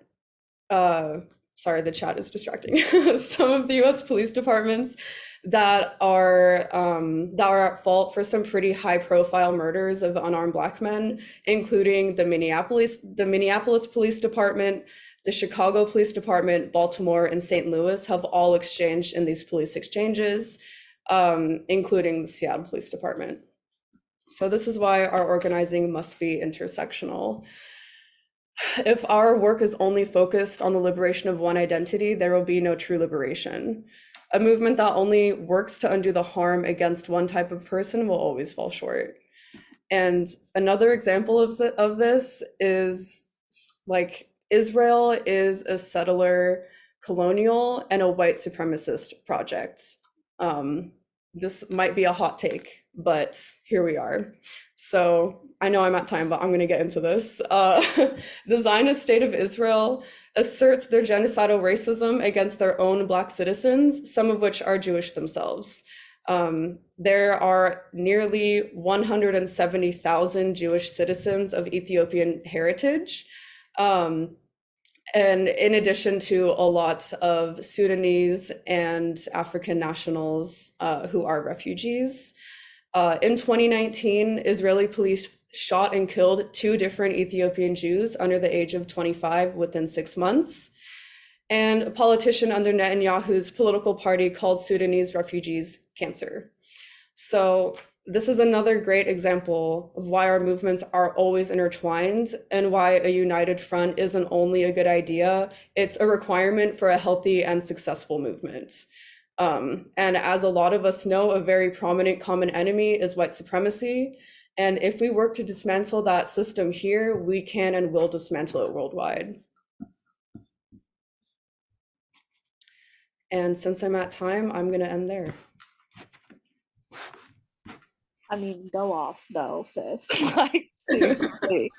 sorry, the chat is distracting. Some of the US police departments that are at fault for some pretty high profile murders of unarmed Black men, including the Minneapolis Police Department, the Chicago Police Department, Baltimore, and St. Louis have all exchanged in these police exchanges, including the Seattle Police Department. So this is why our organizing must be intersectional. If our work is only focused on the liberation of one identity, there will be no true liberation. A movement that only works to undo the harm against one type of person will always fall short. And another example of this is, like, Israel is a settler colonial and a white supremacist project. This might be a hot take, but here we are. So I know I'm at time, but I'm going to get into this. The Zionist state of Israel asserts their genocidal racism against their own Black citizens, some of which are Jewish themselves. There are nearly 170,000 Jewish citizens of Ethiopian heritage. And in addition to a lot of Sudanese and African nationals who are refugees. In 2019, Israeli police shot and killed 2 different Ethiopian Jews under the age of 25 within 6 months. And a politician under Netanyahu's political party called Sudanese refugees cancer. So this is another great example of why our movements are always intertwined and why a united front isn't only a good idea, it's a requirement for a healthy and successful movement. And as a lot of us know, a very prominent common enemy is white supremacy. And if we work to dismantle that system here, we can and will dismantle it worldwide. And since I'm at time, I'm going to end there. I mean, go off though, sis. Like, seriously.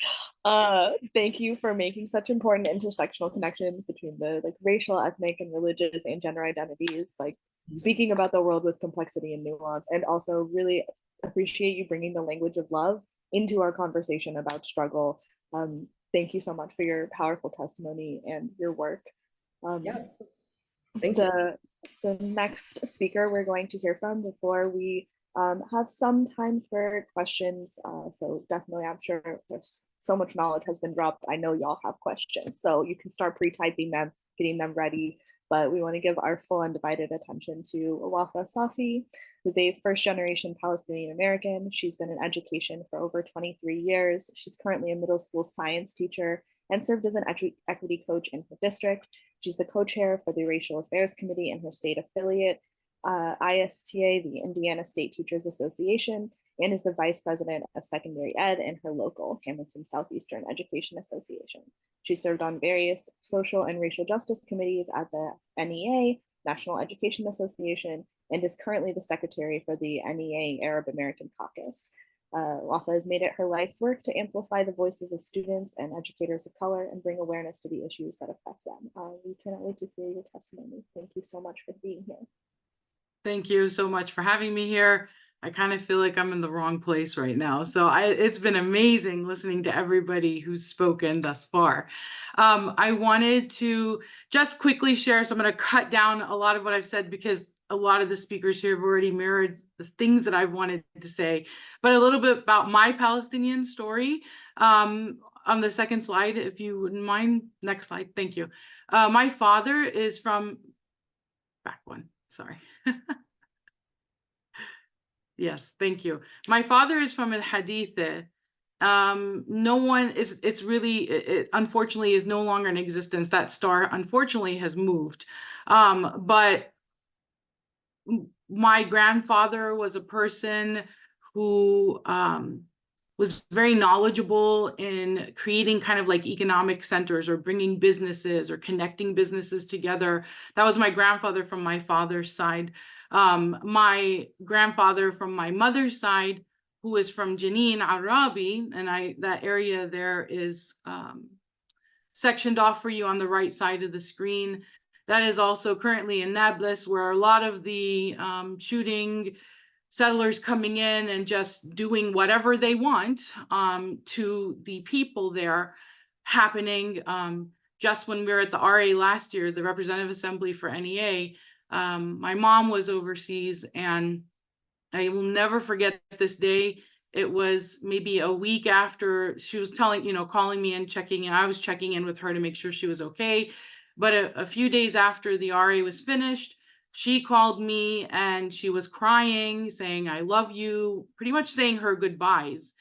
Thank you for making such important intersectional connections between the like racial, ethnic, and religious and gender identities. Like speaking about the world with complexity and nuance, and also really appreciate you bringing the language of love into our conversation about struggle. Thank you so much for your powerful testimony and your work. Yeah, thank you. The next speaker we're going to hear from before we have some time for questions. So definitely, I'm sure there's so much knowledge has been dropped. I know y'all have questions, so you can start pre-typing them, getting them ready. But we want to give our full undivided attention to Wafa Safi, who's a first-generation Palestinian American. She's been in education for over 23 years. She's currently a middle school science teacher and served as an equity coach in her district. She's the co-chair for the Racial Affairs Committee in her state affiliate, ISTA, the Indiana State Teachers Association, and is the vice president of secondary ed in her local Hamilton Southeastern Education Association. She served on various social and racial justice committees at the NEA, National Education Association, and is currently the secretary for the NEA Arab American Caucus. Wafa has made it her life's work to amplify the voices of students and educators of color and bring awareness to the issues that affect them. We cannot wait to hear your testimony. Thank you so much for being here. Thank you so much for having me here. I kind of feel like I'm in the wrong place right now. So it's been amazing listening to everybody who's spoken thus far. I wanted to just quickly share, so I'm going to cut down a lot of what I've said because a lot of the speakers here have already mirrored the things that I've wanted to say, but a little bit about my Palestinian story. On the second slide, if you wouldn't mind. Next slide, thank you. My father is from, back one, sorry. Yes, thank you. My father is from Al Haditha. No one is, it's really, it unfortunately is no longer in existence. That star unfortunately has moved. But my grandfather was a person who was very knowledgeable in creating kind of like economic centers or bringing businesses or connecting businesses together. That was my grandfather from my father's side. My grandfather from my mother's side, who is from Jenin, Arabi, and that area there is sectioned off for you on the right side of the screen. That is also currently in Nablus, where a lot of the shooting settlers coming in and just doing whatever they want to the people there happening. Just when we were at the RA last year, the Representative Assembly for NEA, my mom was overseas, and I will never forget this day. It was maybe a week after she was calling me and checking in. I was checking in with her to make sure she was okay. But a few days after the RA was finished, she called me and she was crying, saying, "I love you," pretty much saying her goodbyes.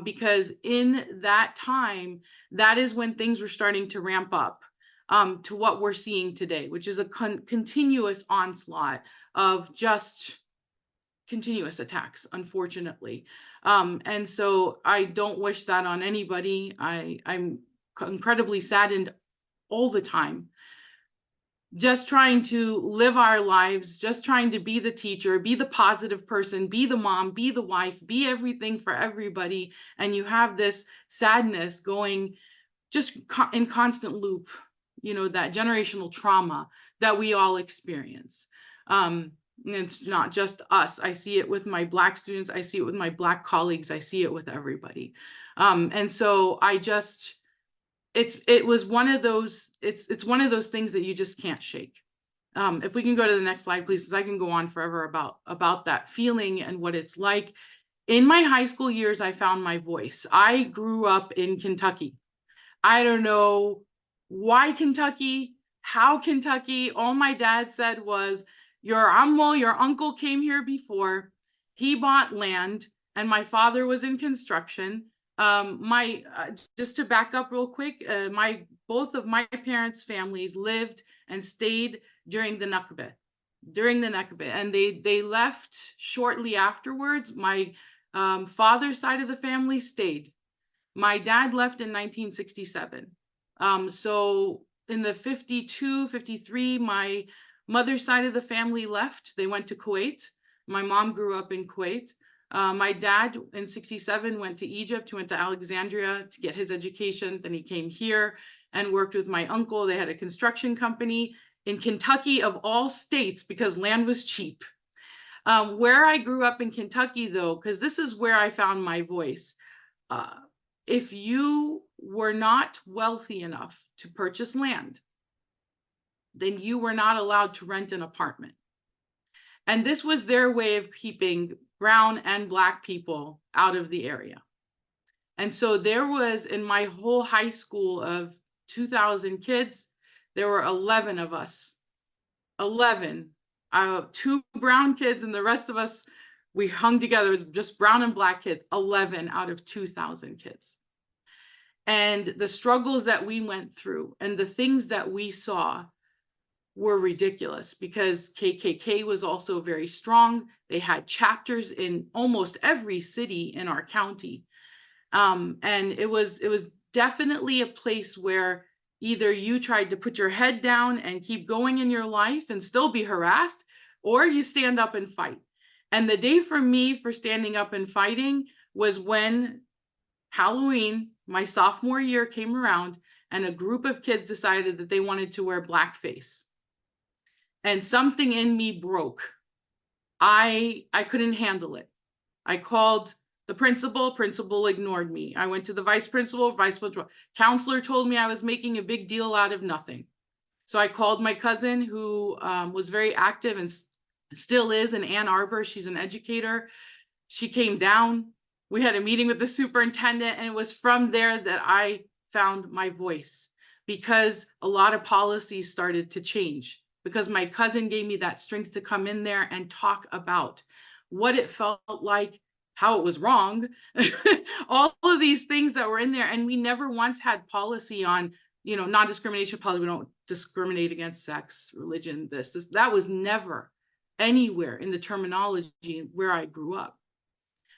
Because in that time, that is when things were starting to ramp up to what we're seeing today, which is a continuous onslaught of just continuous attacks, unfortunately. And so I don't wish that on anybody. I'm incredibly saddened all the time, just trying to live our lives, just trying to be the teacher, be the positive person, be the mom, be the wife, be everything for everybody. And you have this sadness going just in constant loop, that generational trauma that we all experience. And it's not just us. I see it with my Black students. I see it with my Black colleagues. I see it with everybody. And so it's one of those things that you just can't shake. If we can go to the next slide, please, because I can go on forever about that feeling and what it's like. In my high school years, I found my voice. I grew up in Kentucky. I don't know why Kentucky, how Kentucky. All my dad said was, your uncle came here before. He bought land, and my father was in construction. Just to back up real quick, both of my parents' families lived and stayed during the Nakba, and they left shortly afterwards. My father's side of the family stayed. My dad left in 1967. So in the 52, 53, my mother's side of the family left. They went to Kuwait. My mom grew up in Kuwait. My dad in 67 went to Egypt. He went to Alexandria to get his education. Then he came here and worked with my uncle. They had a construction company in Kentucky, of all states, because land was cheap. Where I grew up in Kentucky, though, because this is where I found my voice. If you were not wealthy enough to purchase land, then you were not allowed to rent an apartment. And this was their way of keeping brown and Black people out of the area. And so there was, in my whole high school of 2,000 kids, there were 11 of us. 11. 2 brown kids, and the rest of us, we hung together. It was just brown and Black kids, 11 out of 2,000 kids. And the struggles that we went through and the things that we saw were ridiculous, because KKK was also very strong. They had chapters in almost every city in our county. And it was definitely a place where either you tried to put your head down and keep going in your life and still be harassed, or you stand up and fight. And the day for me for standing up and fighting was when Halloween, my sophomore year, came around, and a group of kids decided that they wanted to wear blackface. And something in me broke. I couldn't handle it. I called the principal ignored me. I went to the vice principal, counselor told me I was making a big deal out of nothing. So I called my cousin who was very active and still is in Ann Arbor. She's an educator. She came down. We had a meeting with the superintendent, and it was from there that I found my voice, because a lot of policies started to change, because my cousin gave me that strength to come in there and talk about what it felt like, how it was wrong, all of these things that were in there. And we never once had policy on, you know, non-discrimination policy. We don't discriminate against sex, religion, this. That was never anywhere in the terminology where I grew up.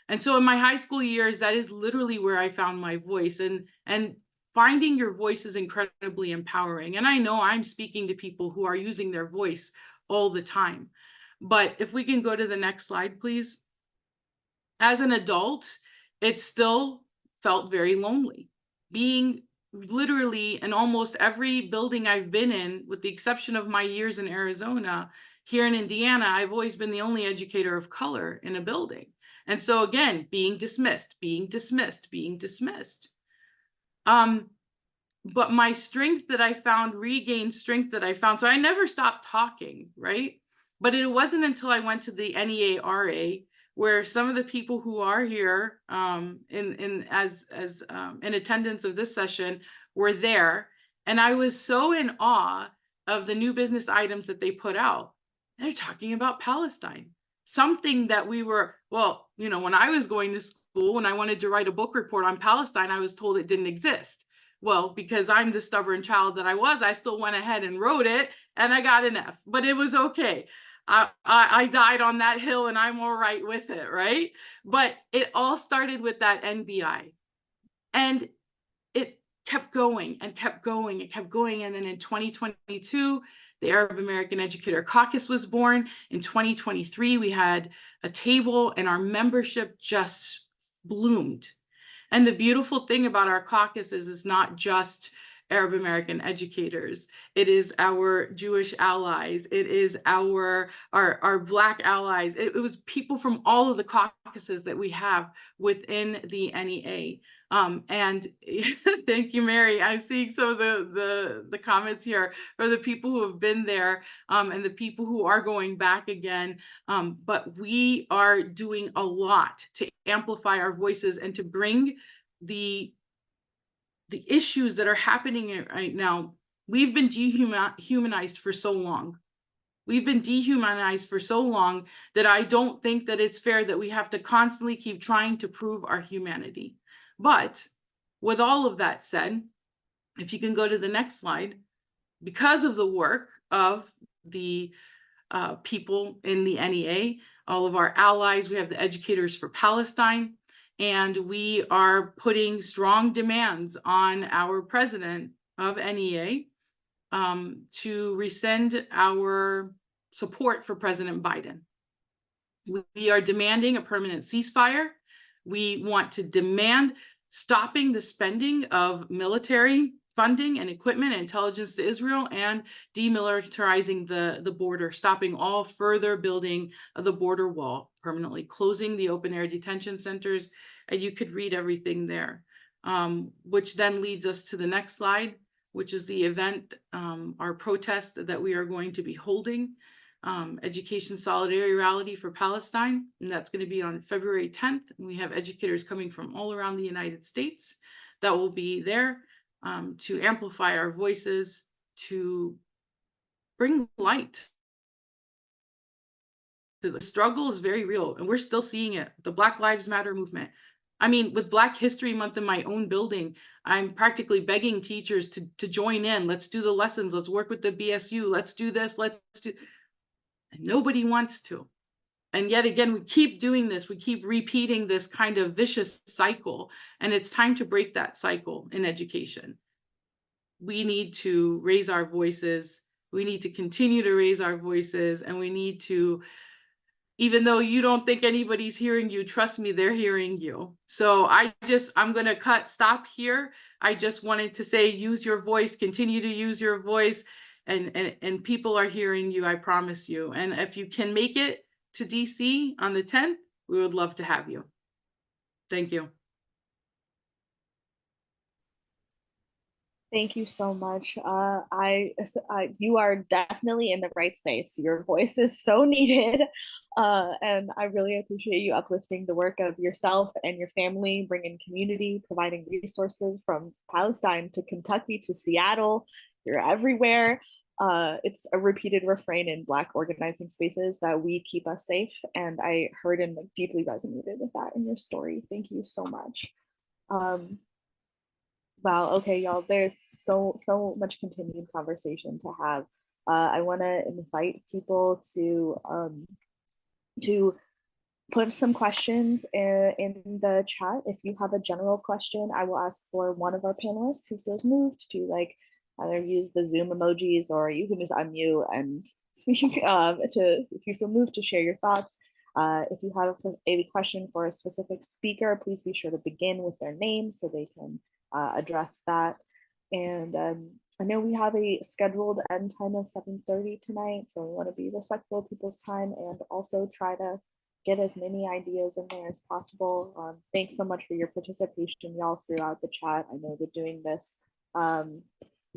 And so in my high school years, that is literally where I found my voice, and finding your voice is incredibly empowering. And I know I'm speaking to people who are using their voice all the time. But if we can go to the next slide, please. As an adult, it still felt very lonely. Being literally in almost every building I've been in, with the exception of my years in Arizona, here in Indiana, I've always been the only educator of color in a building. And so again, being dismissed, being dismissed, being dismissed. But my strength that I found, regained strength that I found. So I never stopped talking, right? But it wasn't until I went to the NEARA, where some of the people who are here in attendance of this session were there. And I was so in awe of the new business items that they put out. They're talking about Palestine. Something that we were, well, you know, when I was going to school, when I wanted to write a book report on Palestine, I was told it didn't exist. Well, because I'm the stubborn child that I was, I still went ahead and wrote it, and I got an F, but it was okay. I died on that hill, and I'm all right with it, right? But it all started with that NBI. And it kept going and kept going and kept going. And then in 2022, the Arab American Educator Caucus was born. In 2023, we had a table, and our membership just bloomed. And the beautiful thing about our caucus is it's not just Arab American educators. It is our Jewish allies. It is our Black allies. It was people from all of the caucuses that we have within the NEA. And thank you, Mary. I'm seeing some of the comments here for the people who have been there and the people who are going back again. But we are doing a lot to amplify our voices and to bring the issues that are happening right now. We've been dehumanized for so long. We've been dehumanized for so long that I don't think that it's fair that we have to constantly keep trying to prove our humanity. But with all of that said, if you can go to the next slide, because of the work of the people in the NEA, all of our allies, we have the Educators for Palestine, and we are putting strong demands on our president of NEA to rescind our support for President Biden. We are demanding a permanent ceasefire. We want to demand stopping the spending of military funding and equipment and intelligence to Israel, and demilitarizing the border, stopping all further building of the border wall, permanently closing the open air detention centers. And you could read everything there, which then leads us to the next slide, which is the event, our protest that we are going to be holding, Education Solidarity Rally for Palestine. And that's going to be on February 10th. And we have educators coming from all around the United States that will be there to amplify our voices, to bring light. The struggle is very real, and we're still seeing it. The Black Lives Matter movement. I mean, with Black History Month in my own building, I'm practically begging teachers to join in. Let's do the lessons. Let's work with the BSU. Let's do this. Let's do. And nobody wants to. And yet again, we keep doing this. We keep repeating this kind of vicious cycle. And it's time to break that cycle in education. We need to raise our voices. We need to continue to raise our voices. And we need to, even though you don't think anybody's hearing you, trust me, they're hearing you. So I'm going to stop here. I just wanted to say, use your voice, continue to use your voice, and people are hearing you, I promise you. And if you can make it to DC on the 10th, we would love to have you. Thank you. Thank you so much. You are definitely in the right space. Your voice is so needed. And I really appreciate you uplifting the work of yourself and your family, bringing community, providing resources from Palestine to Kentucky to Seattle. You're everywhere. It's a repeated refrain in Black organizing spaces that we keep us safe. And I heard and like, deeply resonated with that in your story. Thank you so much. Wow, okay, y'all, there's so much continued conversation to have. I want to invite people to put some questions in the chat. If you have a general question, I will ask for one of our panelists who feels moved to like either use the Zoom emojis, or you can just unmute and speak if you feel moved to share your thoughts. If you have a question for a specific speaker, please be sure to begin with their name so they can address that. And I know we have a scheduled end time of 7:30 tonight, so we want to be respectful of people's time and also try to get as many ideas in there as possible. Thanks so much for your participation, y'all, throughout the chat. I know that doing this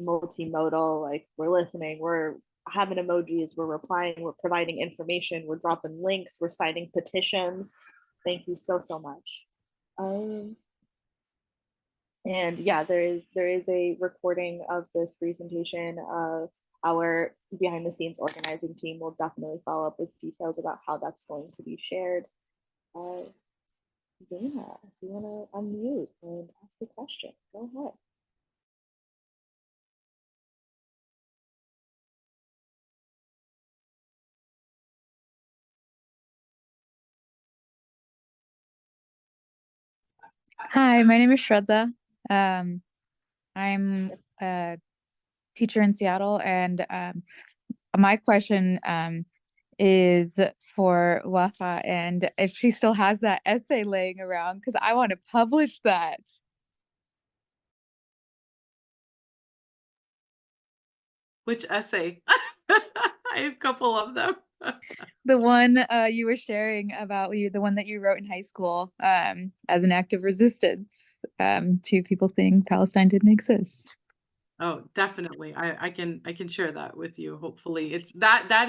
multimodal, like we're listening, we're having emojis, we're replying, we're providing information, we're dropping links, we're citing petitions. Thank you so much. And yeah, there is a recording of this presentation. Our behind the scenes organizing team will definitely follow up with details about how that's going to be shared. Dana, if you want to unmute and ask a question, go ahead. Hi, my name is Shraddha. I'm a teacher in Seattle, and my question is for Wafa, and if she still has that essay laying around, because I want to publish that. Which essay? I have a couple of them. The one you were sharing about the one that you wrote in high school as an act of resistance to people saying Palestine didn't exist. Oh, definitely. I can share that with you. Hopefully, it's that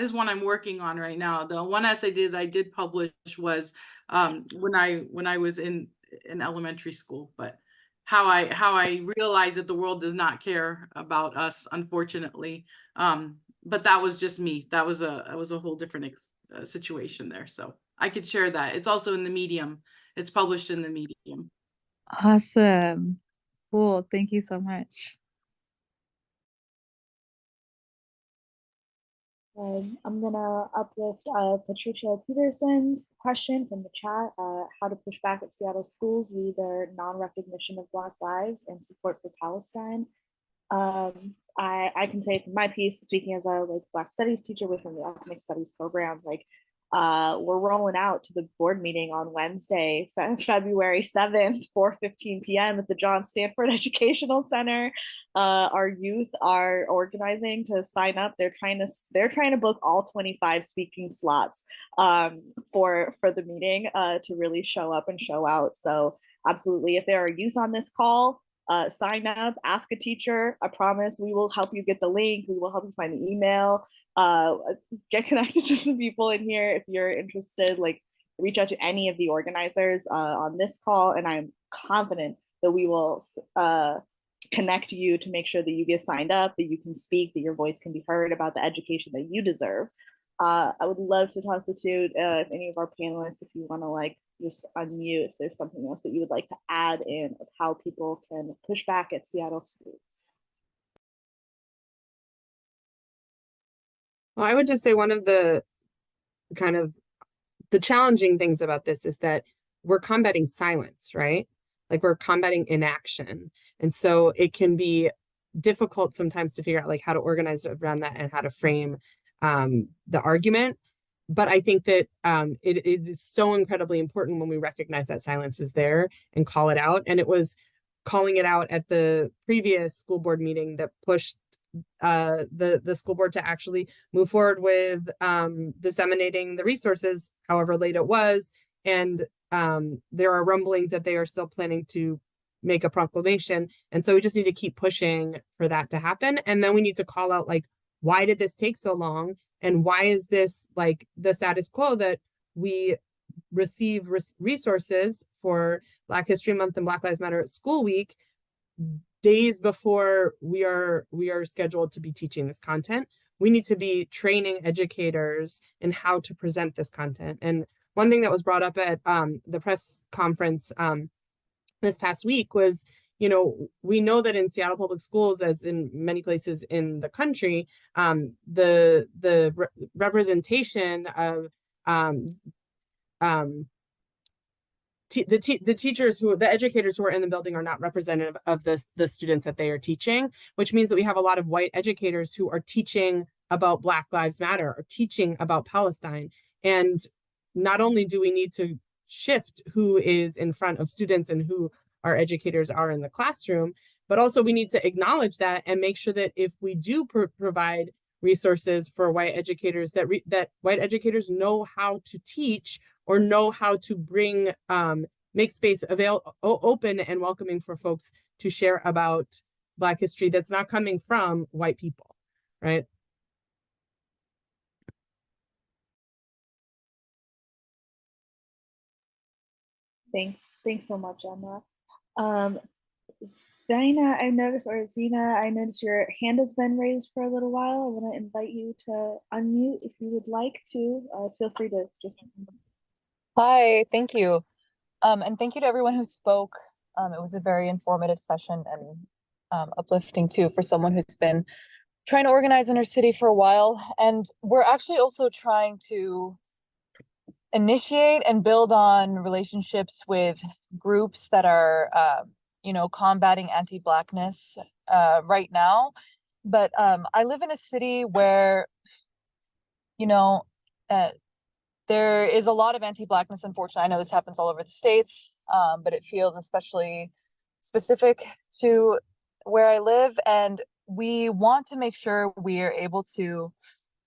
is one I'm working on right now. The one essay I did publish was when I was in elementary school, but how I realized that the world does not care about us, unfortunately. But that was just me. That was a whole different situation there. So I could share that. It's also in the Medium. It's published in the Medium. Awesome. Cool. Thank you so much. I'm gonna uplift Patricia Peterson's question from the chat. How to push back at Seattle schools with their non-recognition of Black lives and support for Palestine. I can say from my piece, speaking as a Black Studies teacher within the Ethnic Studies program, we're rolling out to the board meeting on Wednesday, February 7th, 4:15 p.m. at the John Stanford Educational Center. Our youth are organizing to sign up. They're trying to book all 25 speaking slots for the meeting to really show up and show out. So absolutely, if there are youth on this call, sign up, ask a teacher. I promise we will help you get the link. We will help you find the email. Get connected to some people in here if you're interested. Reach out to any of the organizers on this call, and I'm confident that we will connect you to make sure that you get signed up, that you can speak, that your voice can be heard about the education that you deserve. I would love to constitute if any of our panelists, if you want to just unmute if there's something else that you would like to add in of how people can push back at Seattle schools. Well, I would just say one of the kind of the challenging things about this is that we're combating silence, right? We're combating inaction. And so it can be difficult sometimes to figure out how to organize around that and how to frame the argument. But I think that it is so incredibly important when we recognize that silence is there and call it out. And it was calling it out at the previous school board meeting that pushed the school board to actually move forward with disseminating the resources, however late it was. And there are rumblings that they are still planning to make a proclamation. And so we just need to keep pushing for that to happen. And then we need to call out, like, why did this take so long? And why is this like the status quo that we receive resources for Black History Month and Black Lives Matter at School Week days before we are scheduled to be teaching this content? We need to be training educators in how to present this content. And one thing that was brought up at the press conference this past week was, you know, we know that in Seattle Public Schools, as in many places in the country, the representation of the teachers the educators who are in the building are not representative of the students that they are teaching, which means that we have a lot of white educators who are teaching about Black Lives Matter or teaching about Palestine. And not only do we need to shift who is in front of students and who our educators are in the classroom, but also we need to acknowledge that and make sure that if we do provide resources for white educators, that white educators know how to teach or know how to bring make space open and welcoming for folks to share about Black history that's not coming from white people, right? Thanks so much, Emma. Zina, I noticed, or Zina, I noticed your hand has been raised for a little while. I want to invite you to unmute if you would like to. Feel free to just. Hi, thank you. And thank you to everyone who spoke. It was a very informative session and uplifting too for someone who's been trying to organize in our city for a while. And we're actually also trying to initiate and build on relationships with groups that are, combating anti-Blackness right now. But I live in a city where, there is a lot of anti-Blackness, unfortunately. I know this happens all over the States, but it feels especially specific to where I live. And we want to make sure we are able to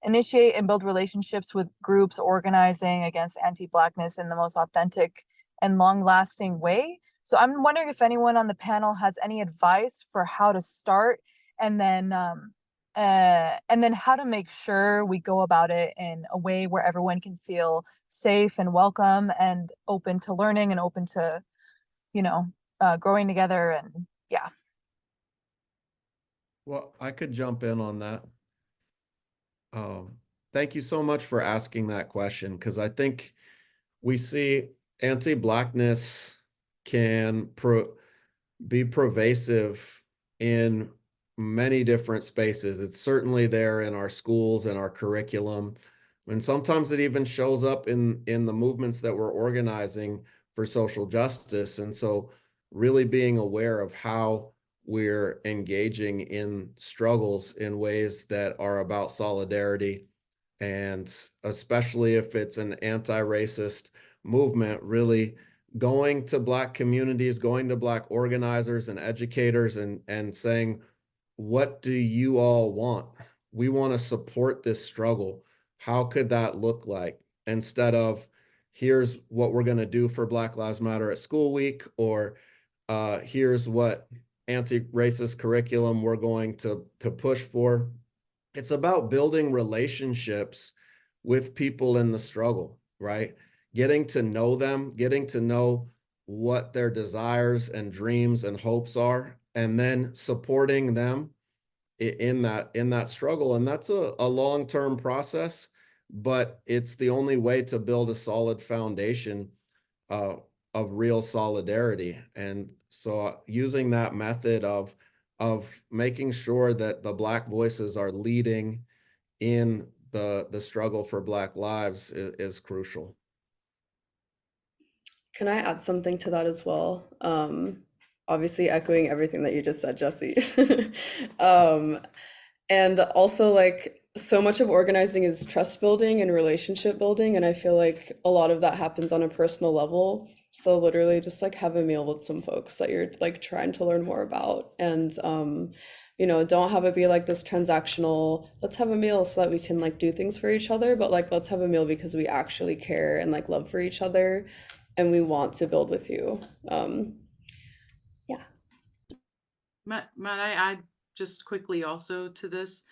initiate and build relationships with groups organizing against anti-Blackness in the most authentic and long-lasting way. So I'm wondering if anyone on the panel has any advice for how to start, and then how to make sure we go about it in a way where everyone can feel safe and welcome and open to learning and open to, growing together. And yeah. Well, I could jump in on that. Thank you so much for asking that question, because I think we see anti-Blackness can be pervasive in many different spaces. It's certainly there in our schools and our curriculum. And sometimes it even shows up in the movements that we're organizing for social justice. And so really being aware of how we're engaging in struggles in ways that are about solidarity, and especially if it's an anti-racist movement, really going to Black communities, going to Black organizers and educators and saying, what do you all want? We want to support this struggle. How could that look like? Instead of, here's what we're going to do for Black Lives Matter at School Week, or here's what anti-racist curriculum we're going to push for. It's about building relationships with people in the struggle, right? Getting to know them, getting to know what their desires and dreams and hopes are, and then supporting them in that struggle. And that's a long-term process, but it's the only way to build a solid foundation of real solidarity. And so using that method of making sure that the Black voices are leading in the struggle for Black lives is crucial. Can I add something to that as well? Obviously echoing everything that you just said, Jesse. And also, like, so much of organizing is trust building and relationship building, and I feel like a lot of that happens on a personal level. So literally just like have a meal with some folks that you're like trying to learn more about, and You know, don't have it be like this transactional, let's have a meal so that we can like do things for each other, but like let's have a meal because we actually care and like love for each other and we want to build with you. Yeah. Might I add just quickly also to this?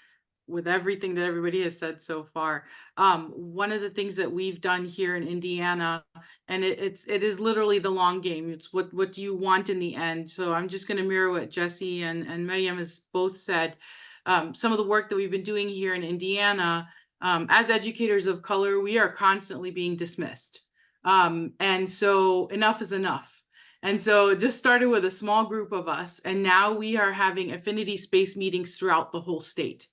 With everything that everybody has said so far. One of the things that we've done here in Indiana, and it is literally the long game. It's what do you want in the end? So I'm just going to mirror what Jesse and Miriam has both said. Some of the work that we've been doing here in Indiana, as educators of color, we are constantly being dismissed. And so enough is enough. And so it just started with a small group of us, and now we are having affinity space meetings throughout the whole state.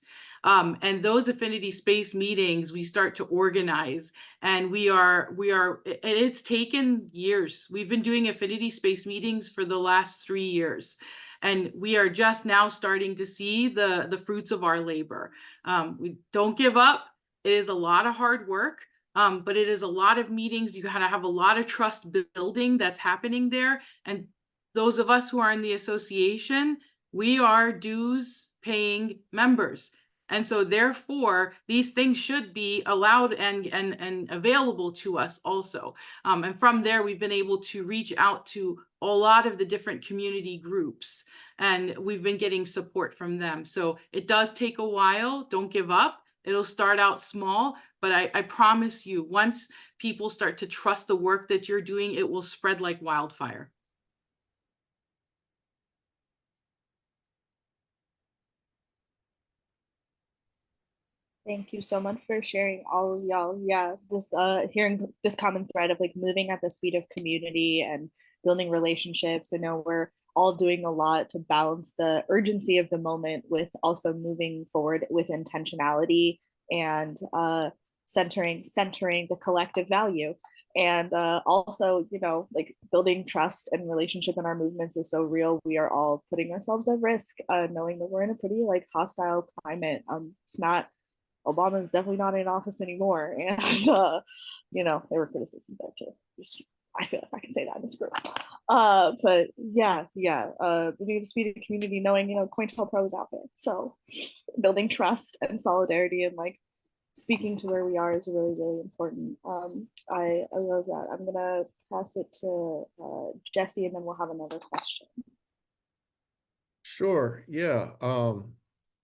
And those affinity space meetings, we start to organize, and and it's taken years. We've been doing affinity space meetings for the last 3 years, and we are just now starting to see the fruits of our labor. We don't give up. It is a lot of hard work. But it is a lot of meetings. You gotta have a lot of trust building that's happening there. And those of us who are in the association, we are dues paying members. And so therefore, these things should be allowed and available to us also. And from there, we've been able to reach out to a lot of the different community groups, and we've been getting support from them. So it does take a while. Don't give up. It'll start out small, but I promise you, once people start to trust the work that you're doing, it will spread like wildfire. Thank you so much for sharing all of y'all. Yeah, this hearing this common thread of like moving at the speed of community and building relationships. I know we're all doing a lot to balance the urgency of the moment with also moving forward with intentionality and centering the collective value. And also, you know, like building trust and relationship in our movements is so real. We are all putting ourselves at risk, knowing that we're in a pretty like hostile climate. It's not Obama is definitely not in office anymore, and you know there were criticisms there too. I feel like I can say that in this group. But yeah, moving at the speed of the community, knowing you know COINTELPRO is out there, so building trust and solidarity and like speaking to where we are is really really important. I love that. I'm gonna pass it to Jesse, and then we'll have another question. Sure. Yeah.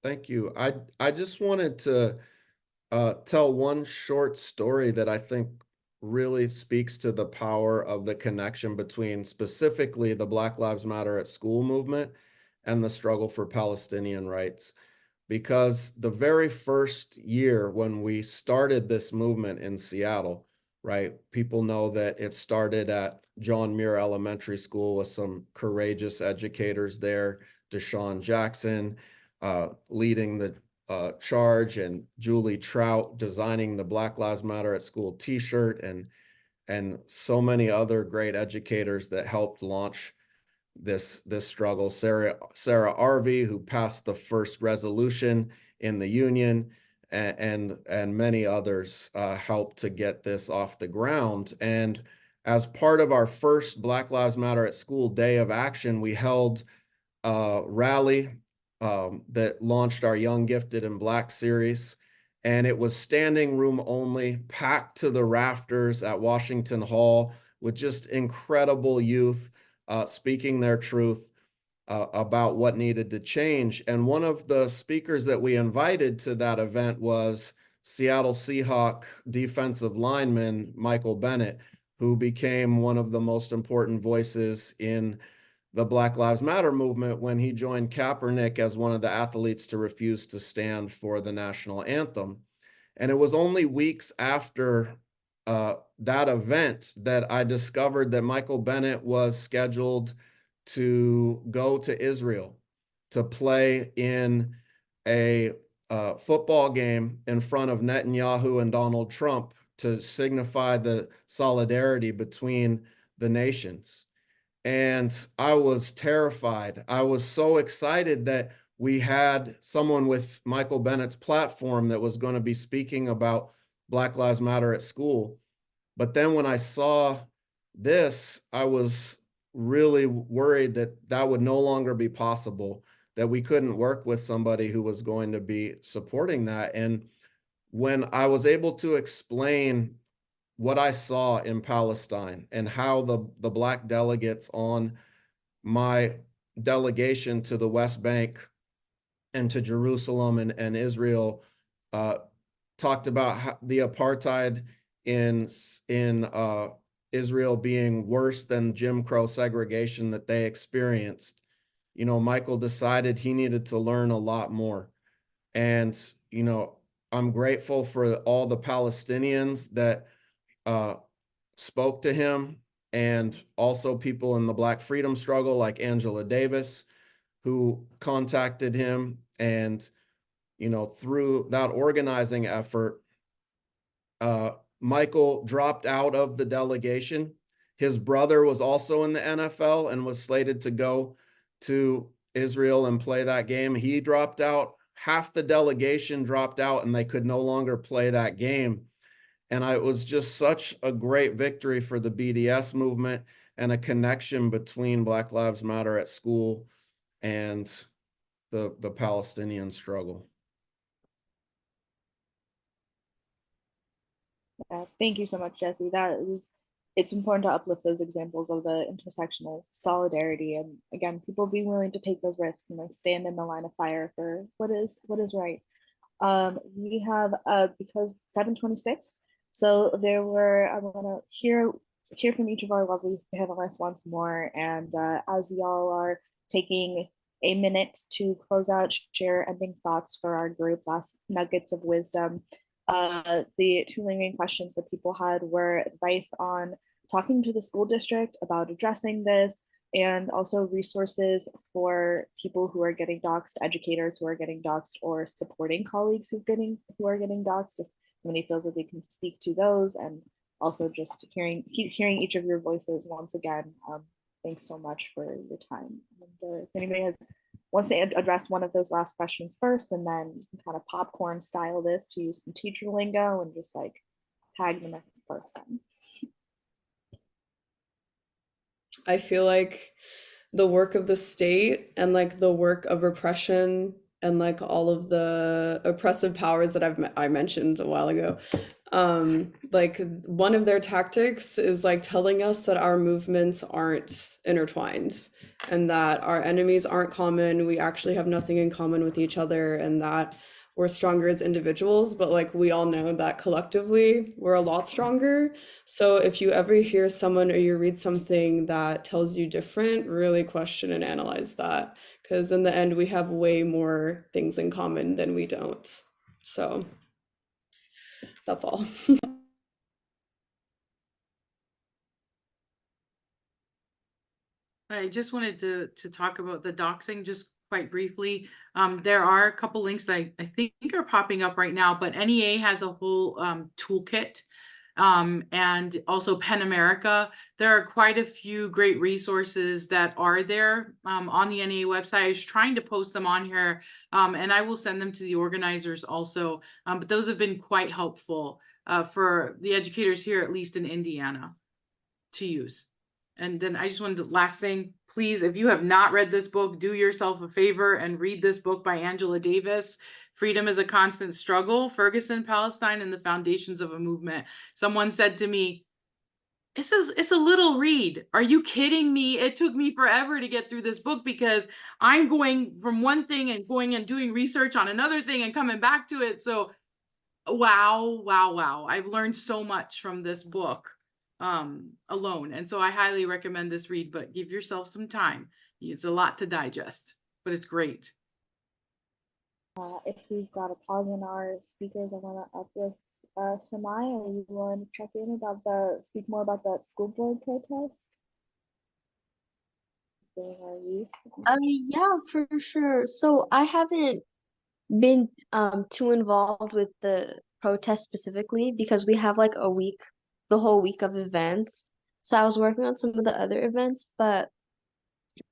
Thank you. I just wanted to tell one short story that I think really speaks to the power of the connection between specifically the Black Lives Matter at School movement and the struggle for Palestinian rights. Because the very first year when we started this movement in Seattle, right, people know that it started at John Muir Elementary School with some courageous educators there, Deshaun Jackson leading the charge, and Julie Trout designing the Black Lives Matter at School t-shirt, and so many other great educators that helped launch this struggle. Sarah Arvey, who passed the first resolution in the union, and many others helped to get this off the ground. And as part of our first Black Lives Matter at School Day of Action, we held a rally that launched our Young, Gifted, and Black series. And it was standing room only, packed to the rafters at Washington Hall with just incredible youth speaking their truth about what needed to change. And one of the speakers that we invited to that event was Seattle Seahawk defensive lineman Michael Bennett, who became one of the most important voices in the Black Lives Matter movement when he joined Kaepernick as one of the athletes to refuse to stand for the national anthem. And it was only weeks after that event that I discovered that Michael Bennett was scheduled to go to Israel to play in a football game in front of Netanyahu and Donald Trump to signify the solidarity between the nations. And I was terrified. I was so excited that we had someone with Michael Bennett's platform that was going to be speaking about Black Lives Matter at school. But then when I saw this, I was really worried that that would no longer be possible, that we couldn't work with somebody who was going to be supporting that. And when I was able to explain what I saw in Palestine and how the Black delegates on my delegation to the West Bank and to Jerusalem and Israel talked about how the apartheid in Israel being worse than Jim Crow segregation that they experienced, you know, Michael decided he needed to learn a lot more. And, you know, I'm grateful for all the Palestinians that spoke to him, and also people in the Black freedom struggle like Angela Davis, who contacted him. And, you know, through that organizing effort, Michael dropped out of the delegation. His brother was also in the NFL and was slated to go to Israel and play that game. He dropped out. Half the delegation dropped out and they could no longer play that game. And it was just such a great victory for the BDS movement and a connection between Black Lives Matter at school and the Palestinian struggle. Thank you so much, Jesse. It's important to uplift those examples of the intersectional solidarity, and again, people being willing to take those risks and like stand in the line of fire for what is right. We have because 7:26, so there were, I want to hear from each of our lovely panelists once more, and as y'all are taking a minute to close out, share ending thoughts for our group, last nuggets of wisdom. The two lingering questions that people had were advice on talking to the school district about addressing this, and also resources for people who are getting doxxed, educators who are getting doxxed, or supporting colleagues who are getting doxxed, if somebody feels that they can speak to those. And also just hearing each of your voices once again. Thanks so much for your time. And, if anybody wants to address one of those last questions first, and then kind of popcorn style this to use some teacher lingo and just like tag the next person. I feel like the work of the state and like the work of repression and like all of the oppressive powers that I mentioned a while ago, like one of their tactics is like telling us that our movements aren't intertwined and that our enemies aren't common. We actually have nothing in common with each other, and that we're stronger as individuals, but like we all know that collectively we're a lot stronger. So if you ever hear someone or you read something that tells you different, really question and analyze that, because in the end we have way more things in common than we don't. So that's all. I just wanted to talk about the doxing just quite briefly. There are a couple links that I think are popping up right now, but NEA has a whole toolkit, and also Pen America. There are quite a few great resources that are there on the NEA website. I was trying to post them on here, and I will send them to the organizers also. But those have been quite helpful for the educators here, at least in Indiana, to use. And then I just wanted to, last thing, please, if you have not read this book, do yourself a favor and read this book by Angela Davis, Freedom is a Constant Struggle, Ferguson, Palestine, and the Foundations of a Movement. Someone said to me, it's a little read. Are you kidding me? It took me forever to get through this book because I'm going from one thing and going and doing research on another thing and coming back to it. So wow. I've learned so much from this book alone, and so I highly recommend this read, but give yourself some time. It's a lot to digest, but it's great. If we've got a pause in our speakers, I want to uplift Samaya. Are you willing to check in about speak more about that school board protest? Yeah, for sure. So I haven't been too involved with the protest specifically because we have like the whole week of events. So I was working on some of the other events, but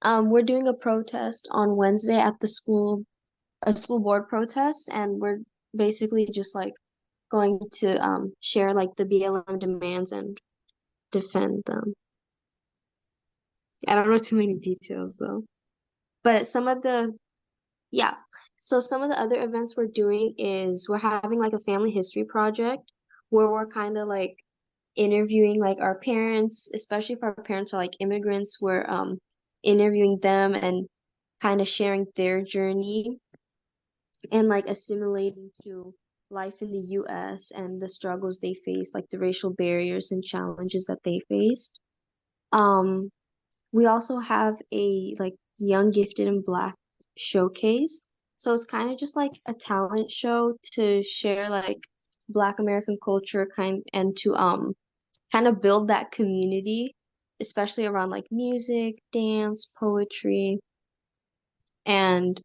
we're doing a protest on Wednesday at the school, a school board protest, and we're basically just like going to share like the BLM demands and defend them. I don't know too many details though. But some of the Yeah. So some of the other events we're doing is we're having like a family history project where we're kind of like interviewing like our parents, especially if our parents are like immigrants, we're interviewing them and kind of sharing their journey and like assimilating to life in the US and the struggles they face, like the racial barriers and challenges that they faced. Um, we also have a like Young Gifted and Black showcase. So it's kind of just like a talent show to share like Black American culture and to kind of build that community, especially around like music, dance, poetry, and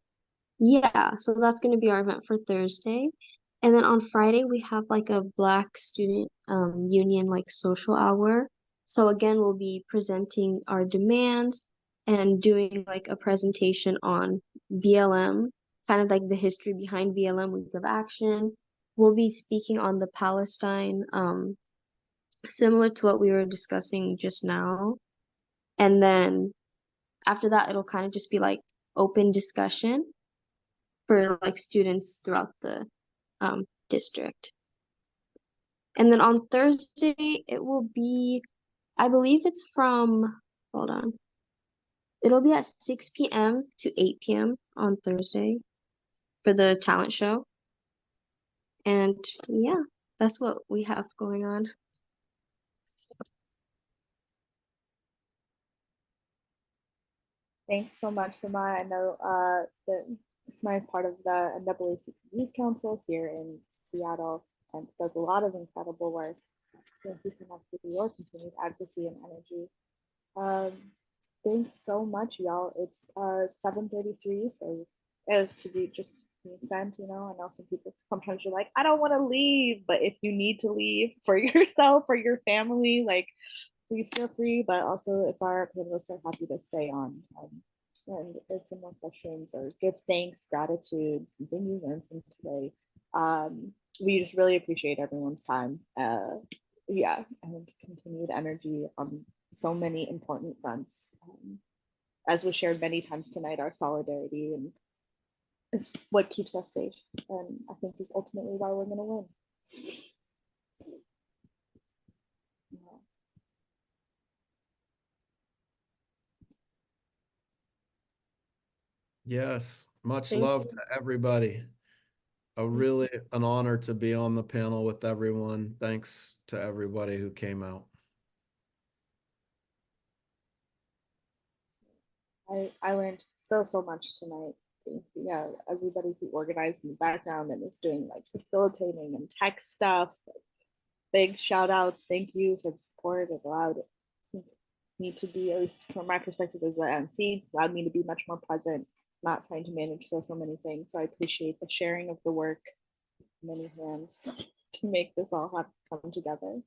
yeah, so that's going to be our event for Thursday. And then on Friday, we have like a Black Student Union like social hour. So again, we'll be presenting our demands and doing like a presentation on BLM, kind of like the history behind BLM Week of Action. We'll be speaking on the Palestine, similar to what we were discussing just now. And then after that, it'll kind of just be like open discussion for like students throughout the district. And then on Thursday, it will be, I believe it's from, hold on, it'll be at 6 p.m. to 8 p.m. on Thursday for the talent show. And yeah, that's what we have going on. Thanks so much, Samaya. I know that Samaya is part of the NAACP Youth Council here in Seattle and does a lot of incredible work. Thank you so much for your continued advocacy and energy. Thanks so much, y'all. It's 7:33, so if to be just being sent, you know, I know some people sometimes you're like, I don't want to leave, but if you need to leave for yourself or your family, like please feel free. But also, if our panelists are happy to stay on and answer more questions or give thanks, gratitude, something you learned from today, we just really appreciate everyone's time. Yeah, and continued energy on so many important fronts. As was shared many times tonight, our solidarity and is what keeps us safe, and I think is ultimately why we're going to win. Yeah. Yes, much Thank love you. to everybody. Really an honor to be on the panel with everyone. Thanks to everybody who came out. I learned so much tonight. Yeah, everybody who organized in the background and is doing like facilitating and tech stuff. Big shout outs. Thank you for the support. It allowed me to be, at least from my perspective as the MC, allowed me to be much more present, not trying to manage so many things. So I appreciate the sharing of the work, many hands to make this all have come together.